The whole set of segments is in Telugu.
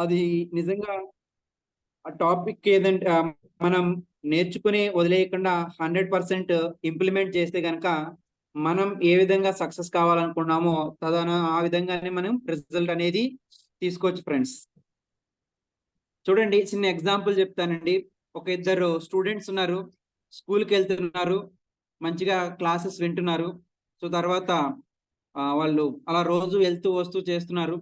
అది నిజంగా ఆ టాపిక్ ఏదంటే మనం నేర్చుకుని వదిలేయకుండా 100% ఇంప్లిమెంట్ చేస్తే గనక మనం ఏ విధంగా సక్సెస్ కావాలనుకున్నామో ఆ విధంగానే మనం రిజల్ట్ అనేది తీసుకోవచ్చు ఫ్రెండ్స్. చూడండి, చిన్న ఎగ్జాంపుల్ చెప్తానండి. ఒక ఇద్దరు స్టూడెంట్స్ ఉన్నారు, స్కూల్కి వెళ్తున్నారు, మంచిగా క్లాసెస్ వింటున్నారు. సో తర్వాత వాళ్ళు అలా రోజు వెళ్తూ వస్తూ చేస్తున్నారు.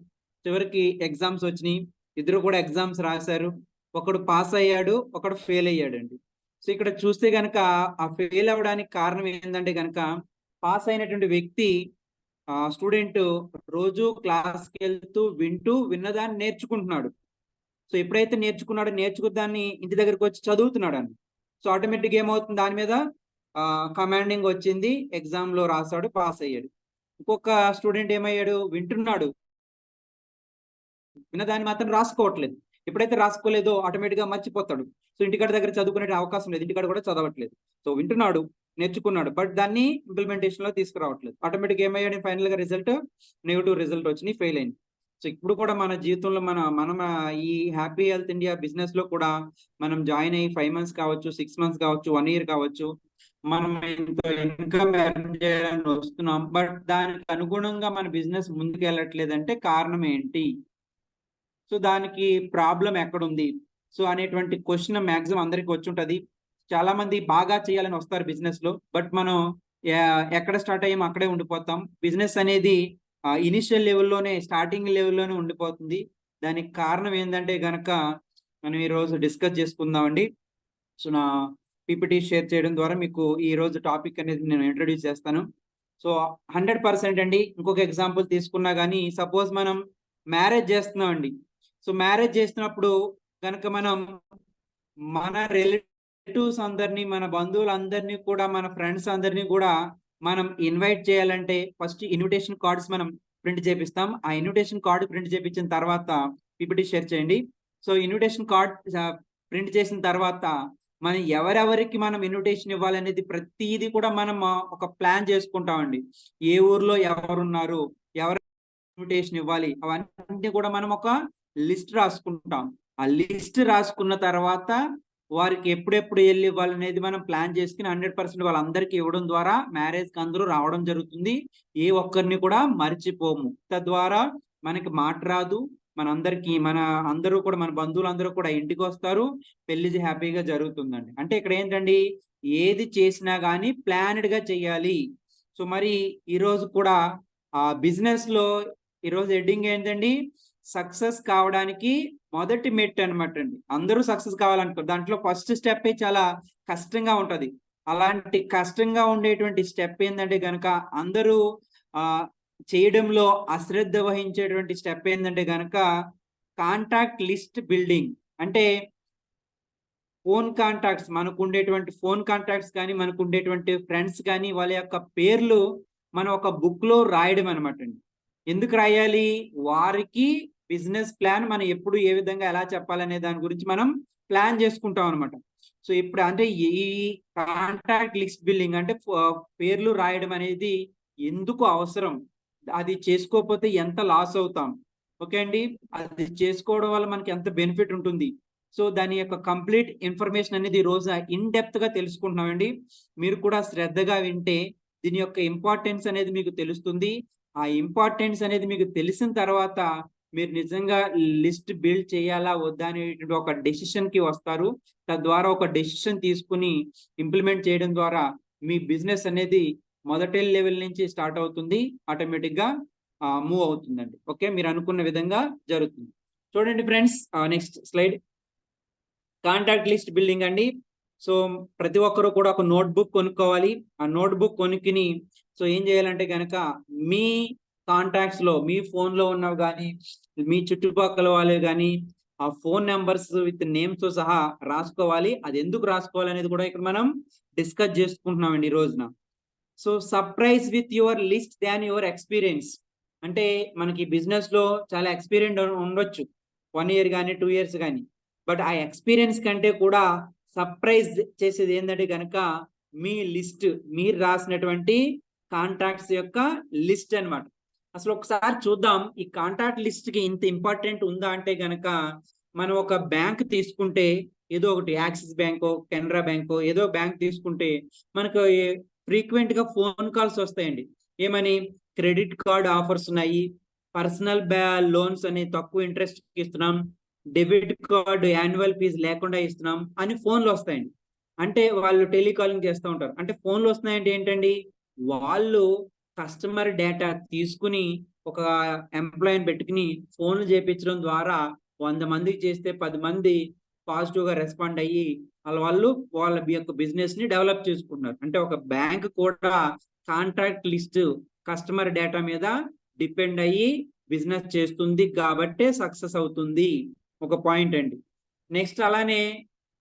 చివరికి ఎగ్జామ్స్ వచ్చినాయి. ఇద్దరు కూడా ఎగ్జామ్స్ రాశారు. ఒకడు పాస్ అయ్యాడు, ఒకడు ఫెయిల్ అయ్యాడండి. సో ఇక్కడ చూస్తే గనక ఆ ఫెయిల్ అవ్వడానికి కారణం ఏంటంటే గనక పాస్ అయినటువంటి వ్యక్తి స్టూడెంట్ రోజు క్లాస్కి వెళ్తూ వింటూ విన్నదాన్ని నేర్చుకుంటున్నాడు. సో ఎప్పుడైతే నేర్చుకున్నాడో ఇంటి దగ్గరకు వచ్చి చదువుతున్నాడు అని. సో ఆటోమేటిక్ ఏమవుతుంది, దాని మీద కమాండింగ్ వచ్చింది, ఎగ్జామ్ లో రాశాడు, పాస్ అయ్యాడు. ఇంకొక స్టూడెంట్ ఏమయ్యాడు, వింటున్నాడు, విన్నదాన్ని మాత్రం రాసుకోవట్లేదు. ఎప్పుడైతే రాసుకోలేదో ఆటోమేటిక్ గా మర్చిపోతాడు. సో ఇంటికాడ దగ్గర చదువుకునే అవకాశం లేదు, ఇంటికాడ కూడా చదవట్లేదు. సో వింటున్నాడు, నేర్చుకున్నాడు, బట్ దాన్ని ఇంప్లిమెంటేషన్ లో తీసుకురావట్లేదు. ఆటోమేటిక్ ఏమయ్యాడు, ఫైనల్ గా రిజల్ట్ నెగిటివ్ రిజల్ట్ వచ్చింది, ఫెయిల్ అయింది. సో ఇప్పుడు కూడా మన జీవితంలో మనం ఈ హ్యాపీ హెల్త్ ఇండియా బిజినెస్ లో కూడా మనం జాయిన్ అయ్యి 5 months కావచ్చు, 6 months కావచ్చు, 1 year కావచ్చు, మనం ఇంత ఇన్కమ్ ఎర్న్ చేయాలని వస్తున్నాం, బట్ దానికి అనుగుణంగా మన బిజినెస్ ముందుకు వెళ్ళట్లేదంటే కారణం ఏంటి? సో దానికి ప్రాబ్లం ఎక్కడుంది? సో అనేటువంటి క్వశ్చన్ మాక్సిమం అందరికి వచ్చి ఉంటది. చాలా మంది బాగా చేయాలని వస్తారు బిజినెస్ లో, బట్ మనం ఎక్కడ స్టార్ట్ అయ్యామో అక్కడే ఉండిపోతాం. బిజినెస్ అనేది ఇనిషియల్ లెవెల్లోనే, స్టార్టింగ్ లెవెల్లోనే ఉండిపోతుంది. దానికి కారణం ఏంటంటే గనక మనం ఈ రోజు డిస్కస్ చేసుకుందామండి. సో నా పీపీటీ షేర్ చేయడం ద్వారా మీకు ఈ రోజు టాపిక్ అనేది నేను ఇంట్రడ్యూస్ చేస్తాను. సో 100% అండి. ఇంకొక ఎగ్జాంపుల్ తీసుకున్నా కానీ, సపోజ్ మనం మ్యారేజ్ చేస్తున్నామండి. సో మ్యారేజ్ చేస్తున్నప్పుడు కనుక మనం మన రిలేటివ్స్ అందరినీ, మన బంధువులందరినీ కూడా, మన ఫ్రెండ్స్ అందరినీ కూడా మనం ఇన్వైట్ చేయాలంటే ఫస్ట్ ఇన్విటేషన్ కార్డ్స్ మనం ప్రింట్ చేపిస్తాం. ఆ ఇన్విటేషన్ కార్డు ప్రింట్ చేపించిన తర్వాత పీపీటీ షేర్ చేయండి. సో ఇన్విటేషన్ కార్డ్ ప్రింట్ చేసిన తర్వాత మనం ఎవరెవరికి మనం ఇన్విటేషన్ ఇవ్వాలనేది ప్రతిదీ కూడా మనం ఒక ప్లాన్ చేసుకుంటామండి. ఏ ఊర్లో ఎవరున్నారు, ఎవరు ఇన్విటేషన్ ఇవ్వాలి, అవన్నీ కూడా మనం ఒక లిస్ట్ రాసుకుంటాం. ఆ లిస్ట్ రాసుకున్న తర్వాత వారికి ఎప్పుడెప్పుడు వెళ్ళి ఇవ్వాలనేది మనం ప్లాన్ చేసుకుని 100% వాళ్ళందరికీ ఇవ్వడం ద్వారా మ్యారేజ్ కి అందరూ రావడం జరుగుతుంది. ఏ ఒక్కరిని కూడా మర్చిపోము. తద్వారా మనకి మాట రాదు, మన అందరూ కూడా, మన బంధువులందరూ కూడా ఇంటికి వస్తారు, పెళ్లి హ్యాపీగా జరుగుతుందండి. అంటే ఇక్కడ ఏంటండి, ఏది చేసినా కానీ ప్లాన్డ్ గా చెయ్యాలి. సో మరి ఈ రోజు కూడా బిజినెస్ లో ఈరోజు హెడ్డింగ్ ఏంటండి, సక్సెస్ కావడానికి మొదటి మెట్టు అనమాట అండి. అందరూ సక్సెస్ కావాలనుకోరు, దాంట్లో ఫస్ట్ స్టెప్ చాలా కష్టంగా ఉంటది. అలాంటి కష్టంగా ఉండేటువంటి స్టెప్ ఏంటంటే గనక అందరూ చేయడంలో అశ్రద్ధ వహించేటువంటి స్టెప్ ఏంటంటే గనక కాంటాక్ట్ లిస్ట్ బిల్డింగ్. అంటే ఫోన్ కాంటాక్ట్స్, మనకు ఉండేటువంటి ఫోన్ కాంటాక్ట్స్ కానీ, మనకు ఉండేటువంటి ఫ్రెండ్స్ కానీ, వాళ్ళ యొక్క పేర్లు మనం ఒక బుక్ లో రాయడం అనమాట అండి. ఎందుకు రాయాలి? వారికి బిజినెస్ ప్లాన్ మనం ఎప్పుడు ఏ విధంగా ఎలా చెప్పాలనే దాని గురించి మనం ప్లాన్ చేసుకుంటాం అనమాట. సో ఇప్పుడు అంటే ఈ కాంటాక్ట్ లిస్ట్ బిల్డింగ్ అంటే పేర్లు రాయడం అనేది ఎందుకు అవసరం, అది చేసుకోకపోతే ఎంత లాస్ అవుతాం, ఓకే అండి, అది చేసుకోవడం వల్ల మనకి ఎంత బెనిఫిట్ ఉంటుంది, సో దాని యొక్క కంప్లీట్ ఇన్ఫర్మేషన్ అనేది ఈ రోజు ఇన్ డెప్త్ గా తెలుసుకుంటున్నామండి. మీరు కూడా శ్రద్ధగా వింటే దీని యొక్క ఇంపార్టెన్స్ అనేది మీకు తెలుస్తుంది. ఆ ఇంపార్టెన్స్ అనేది మీకు తెలిసిన తర్వాత మీరు నిజంగా లిస్ట్ బిల్డ్ చేయాలా వద్దా అనేటువంటి ఒక డెసిషన్ కి వస్తారు. తద్వారా ఒక డెసిషన్ తీసుకుని ఇంప్లిమెంట్ చేయడం ద్వారా మీ బిజినెస్ అనేది మొదటి లెవెల్ నుంచి స్టార్ట్ అవుతుంది, ఆటోమేటిక్ గా మూవ్ అవుతుందండి. ఓకే, మీరు అనుకున్న విధంగా జరుగుతుంది. చూడండి friends, next slide. Contact list building అండి. సో ప్రతి ఒక్కరు కూడా ఒక నోట్ బుక్ కొనుక్కోవాలి. ఆ నోట్ బుక్ కొనుక్కుని సో ఏం చేయాలంటే కనుక మీ కాంటాక్ట్స్ లో, మీ ఫోన్ లో ఉన్నవి కానీ, మీ చుట్టుపక్కల వాళ్ళు కానీ ఆ ఫోన్ నెంబర్స్ విత్ నేమ్స్ తో సహా రాసుకోవాలి. అది ఎందుకు రాసుకోవాలి అనేది కూడా ఇక్కడ మనం డిస్కస్ చేసుకుంటున్నామండి ఈ రోజున. So surprise with your list than your experience. అంటే మనకి బిజినెస్ లో చాలా ఎక్స్పీరియన్స్ ఉండొచ్చు, 1 year కానీ 2 years కానీ, బట్ ఆ ఎక్స్పీరియన్స్ కంటే కూడా సర్ప్రైజ్ చేసేది ఏంటంటే కనుక మీ లిస్ట్, మీరు రాసినటువంటి కాంటాక్ట్స్ యొక్క లిస్ట్ అనమాట. అసలు ఒకసారి చూద్దాం ఈ కాంటాక్ట్ లిస్ట్ కి ఇంత ఇంపార్టెంట్ ఉందా అంటే గనక, మనం ఒక బ్యాంక్ తీసుకుంటే, ఏదో ఒకటి యాక్సిస్ బ్యాంకో కెనరా బ్యాంకో ఏదో బ్యాంక్ తీసుకుంటే మనకు ఫ్రీక్వెంట్ గా ఫోన్ కాల్స్ వస్తాయండి. ఏమని? క్రెడిట్ కార్డ్ ఆఫర్స్ ఉన్నాయి, పర్సనల్ లోన్స్ అని తక్కువ ఇంట్రెస్ట్ ఇస్తున్నాం, డెబిట్ కార్డ్ యాన్యువల్ ఫీజు లేకుండా ఇస్తున్నాం అని ఫోన్లు వస్తాయండి. అంటే వాళ్ళు టెలికాలింగ్ చేస్తూ ఉంటారు. అంటే ఫోన్లు వస్తున్నాయంటే ఏంటండి? వాళ్ళు కస్టమర్ డేటా తీసుకుని ఒక ఎంప్లాయీని పెట్టుకుని ఫోన్లు చేపించడం ద్వారా 100 మందికి చేస్తే 10 మంది పాజిటివ్ గా రెస్పాండ్ అయ్యి వాళ్ళు వాళ్ళ యొక్క బిజినెస్ ని డెవలప్ చేసుకుంటున్నారు. అంటే ఒక బ్యాంక్ కూడా కాంట్రాక్ట్ లిస్ట్ కస్టమర్ డేటా మీద డిపెండ్ అయ్యి బిజినెస్ చేస్తుంది కాబట్టే సక్సెస్ అవుతుంది. ఒక పాయింట్ అండి. నెక్స్ట్ అలానే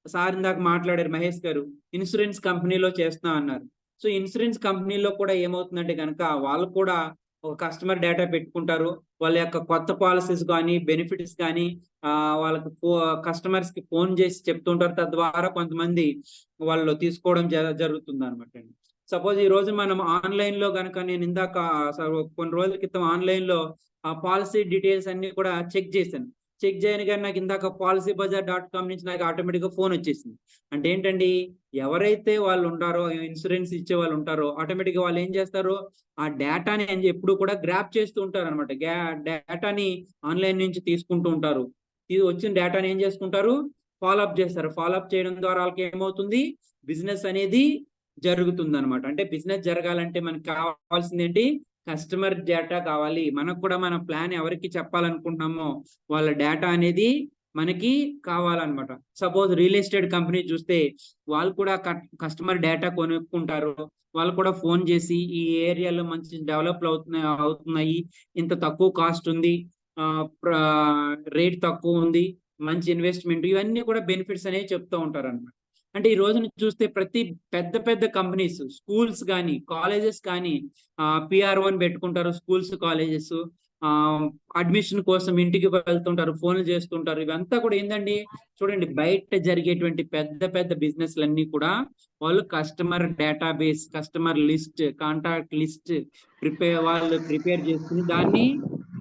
సార్ ఇందాక మాట్లాడారు మహేష్ గారు, ఇన్సూరెన్స్ కంపెనీలో చేస్తున్నా అన్నారు. సో ఇన్సూరెన్స్ కంపెనీలో కూడా ఏమవుతుందంటే కనుక, వాళ్ళు కూడా ఒక కస్టమర్ డేటా పెట్టుకుంటారు. వాళ్ళ యొక్క కొత్త పాలసీస్ కానీ బెనిఫిట్స్ కానీ వాళ్ళకి కస్టమర్స్ కి ఫోన్ చేసి చెప్తుంటారు. తద్వారా కొంతమంది వాళ్ళు తీసుకోవడం జరుగుతుంది అనమాట అండి. సపోజ్ ఈ రోజు మనం ఆన్లైన్ లో కనుక, నేను ఇందాక కొన్ని రోజుల క్రితం ఆన్లైన్ లో ఆ పాలసీ డీటెయిల్స్ అన్ని కూడా చెక్ చేశాను. చెక్ చేయను కానీ నాకు ఇందాక policybazaar.com నుంచి నాకు ఆటోమేటిక్ గా ఫోన్ వచ్చేసింది. అంటే ఏంటండి, ఎవరైతే వాళ్ళు ఉంటారో ఇన్సూరెన్స్ ఇచ్చే వాళ్ళు ఉంటారో ఆటోమేటిక్ గా వాళ్ళు ఏం చేస్తారు, ఆ డేటాని ఎప్పుడు కూడా గ్రాప్ చేస్తూ ఉంటారు అనమాట. డేటాని ఆన్లైన్ నుంచి తీసుకుంటూ ఉంటారు. ఇది వచ్చిన డేటాని ఏం చేసుకుంటారు, ఫాలో అప్ చేస్తారు. ఫాలో అప్ చేయడం ద్వారా వాళ్ళకి ఏమవుతుంది, బిజినెస్ అనేది జరుగుతుంది అనమాట. అంటే బిజినెస్ జరగాలంటే మనకి కావాల్సింది ఏంటి, కస్టమర్ డేటా కావాలి. మనకు కూడా మన ప్లాన్ ఎవరికి చెప్పాలనుకుంటున్నామో వాళ్ళ డేటా అనేది మనకి కావాలన్నమాట. సపోజ్ రియల్ ఎస్టేట్ కంపెనీ చూస్తే వాళ్ళు కూడా కస్టమర్ డేటా కొనుక్కుంటారు. వాళ్ళు కూడా ఫోన్ చేసి ఈ ఏరియాలో మంచి డెవలప్ అవుతున్నాయి, ఇంత తక్కువ కాస్ట్ ఉంది, రేట్ తక్కువ ఉంది, మంచి ఇన్వెస్ట్మెంట్, ఇవన్నీ కూడా బెనిఫిట్స్ అనేవి చెప్తూ ఉంటారు అనమాట. అంటే ఈ రోజున చూస్తే ప్రతి పెద్ద పెద్ద కంపెనీస్, స్కూల్స్ కానీ కాలేజెస్ కానీ PR1 పెట్టుకుంటారు. స్కూల్స్ కాలేజెస్ అడ్మిషన్ కోసం ఇంటికి వెళ్తుంటారు, ఫోన్లు చేస్తుంటారు. ఇవంతా కూడా ఏంటండి, చూడండి బయట జరిగేటువంటి పెద్ద పెద్ద బిజినెస్లన్నీ కూడా వాళ్ళు customer database, customer list, contact list వాళ్ళు ప్రిపేర్ చేసుకుని దాన్ని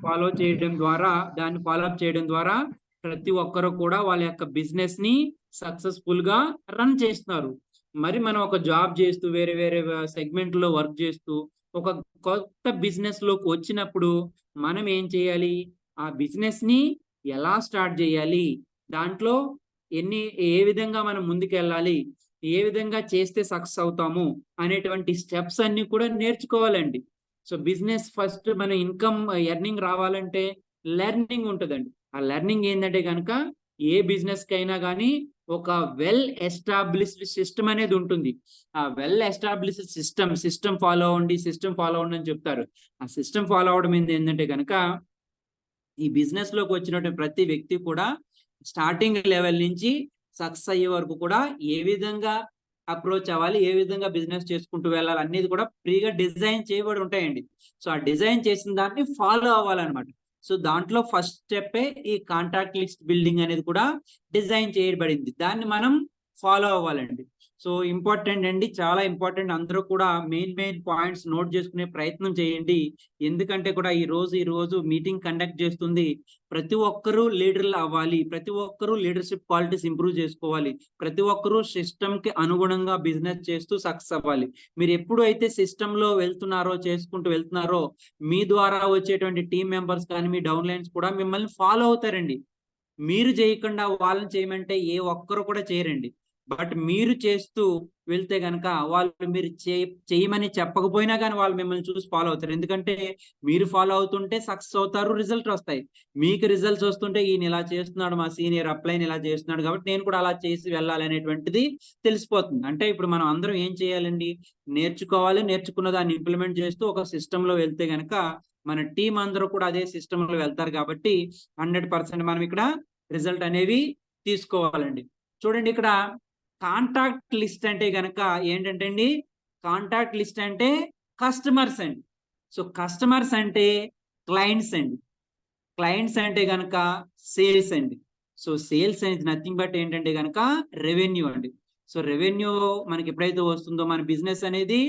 ఫాలో అప్ చేయడం ద్వారా ప్రతి ఒక్కరు కూడా వాళ్ళ యొక్క బిజినెస్ ని సక్సెస్ఫుల్ గా రన్ చేస్తున్నారు. మరి మనం ఒక జాబ్ చేస్తూ వేరే వేరే సెగ్మెంట్ లో వర్క్ చేస్తూ ఒక కొత్త బిజినెస్ లోకి వచ్చినప్పుడు మనం ఏం చేయాలి, ఆ బిజినెస్ ని ఎలా స్టార్ట్ చేయాలి, దాంట్లో ఏ విధంగా మనం ముందుకెళ్ళాలి, ఏ విధంగా చేస్తే సక్సెస్ అవుతాము అనేటువంటి స్టెప్స్ అన్ని కూడా నేర్చుకోవాలండి. సో బిజినెస్ ఫస్ట్ మన ఇన్కమ్ ఎర్నింగ్ రావాలంటే లెర్నింగ్ ఉంటుందండి. ఆ లెర్నింగ్ ఏంటంటే కనుక, ఏ బిజినెస్ కైనా కానీ ఒక వెల్ ఎస్టాబ్లిష్డ్ సిస్టమ్ అనేది ఉంటుంది. ఆ వెల్ ఎస్టాబ్లిష్డ్ సిస్టమ్ ఫాలో అవ్వండి అని చెప్తారు. ఆ సిస్టమ్ ఫాలో అవడం ఏంటంటే కనుక, ఈ బిజినెస్ లోకి వచ్చినటువంటి ప్రతి వ్యక్తి కూడా స్టార్టింగ్ లెవెల్ నుంచి సక్సెస్ అయ్యే వరకు కూడా ఏ విధంగా అప్రోచ్ అవ్వాలి, ఏ విధంగా బిజినెస్ చేసుకుంటూ వెళ్ళాలి అనేది కూడా ఫ్రీగా డిజైన్ చేయబడి ఉంటాయండి. సో ఆ డిజైన్ చేసిన దాన్ని ఫాలో అవ్వాలన్నమాట. సో దాంట్లో ఫస్ట్ స్టెప్ ఈ కాంటాక్ట్ లిస్ట్ బిల్డింగ్ అనేది కూడా డిజైన్ చేయబడింది. దాన్ని మనం ఫాలో అవ్వాలండి. సో ఇంపార్టెంట్ అండి, చాలా ఇంపార్టెంట్. అందరూ కూడా మెయిన్ పాయింట్స్ నోట్ చేసుకునే ప్రయత్నం చేయండి. ఎందుకంటే కూడా ఈ రోజు మీటింగ్ కండక్ట్ చేస్తుంది. ప్రతి ఒక్కరూ లీడర్లు అవ్వాలి, ప్రతి ఒక్కరూ లీడర్షిప్ క్వాలిటీస్ ఇంప్రూవ్ చేసుకోవాలి, ప్రతి ఒక్కరూ సిస్టమ్ కి అనుగుణంగా బిజినెస్ చేస్తూ సక్సెస్ అవ్వాలి. మీరు ఎప్పుడు అయితే సిస్టమ్ లో చేసుకుంటూ వెళ్తున్నారో మీ ద్వారా వచ్చేటువంటి టీం మెంబర్స్ కానీ మీ డౌన్ లైన్స్ కూడా మిమ్మల్ని ఫాలో అవుతారండి. మీరు చేయకుండా వాళ్ళని చేయమంటే ఏ ఒక్కరు కూడా చేయరండి. బట్ మీరు చేస్తూ వెళ్తే గనక వాళ్ళు మీరు చేయమని చెప్పకపోయినా కానీ వాళ్ళు మిమ్మల్ని చూసి ఫాలో అవుతారు. ఎందుకంటే మీరు ఫాలో అవుతుంటే సక్సెస్ అవుతారు, రిజల్ట్ వస్తాయి. మీకు రిజల్ట్స్ వస్తుంటే ఈయన ఇలా చేస్తున్నాడు, మా సీనియర్ అప్లైన్ ఇలా చేస్తున్నాడు కాబట్టి నేను కూడా అలా చేసి వెళ్ళాలి అనేటువంటిది తెలిసిపోతుంది. అంటే ఇప్పుడు మనం అందరం ఏం చేయాలండి, నేర్చుకోవాలి, నేర్చుకున్న దాన్ని ఇంప్లిమెంట్ చేస్తూ ఒక సిస్టమ్ లో వెళ్తే గనక మన టీం అందరూ కూడా అదే సిస్టమ్ లో వెళ్తారు కాబట్టి 100% మనం ఇక్కడ రిజల్ట్ అనేవి తీసుకోవాలండి. చూడండి ఇక్కడ కాంటాక్ట్ లిస్ట్ అంటే గనక ఏంటంటే అండి, కాంటాక్ట్ లిస్ట్ అంటే కస్టమర్స్ అండి. సో కస్టమర్స్ అంటే క్లయింట్స్ అండి, క్లయింట్స్ అంటే గనక సేల్స్ అండి. సో సేల్స్ అనేది నథింగ్ బట్ ఏంటంటే గనక రెవెన్యూ అండి. సో రెవెన్యూ మనకి ఎప్పుడైతే వస్తుందో మన బిజినెస్ అనేది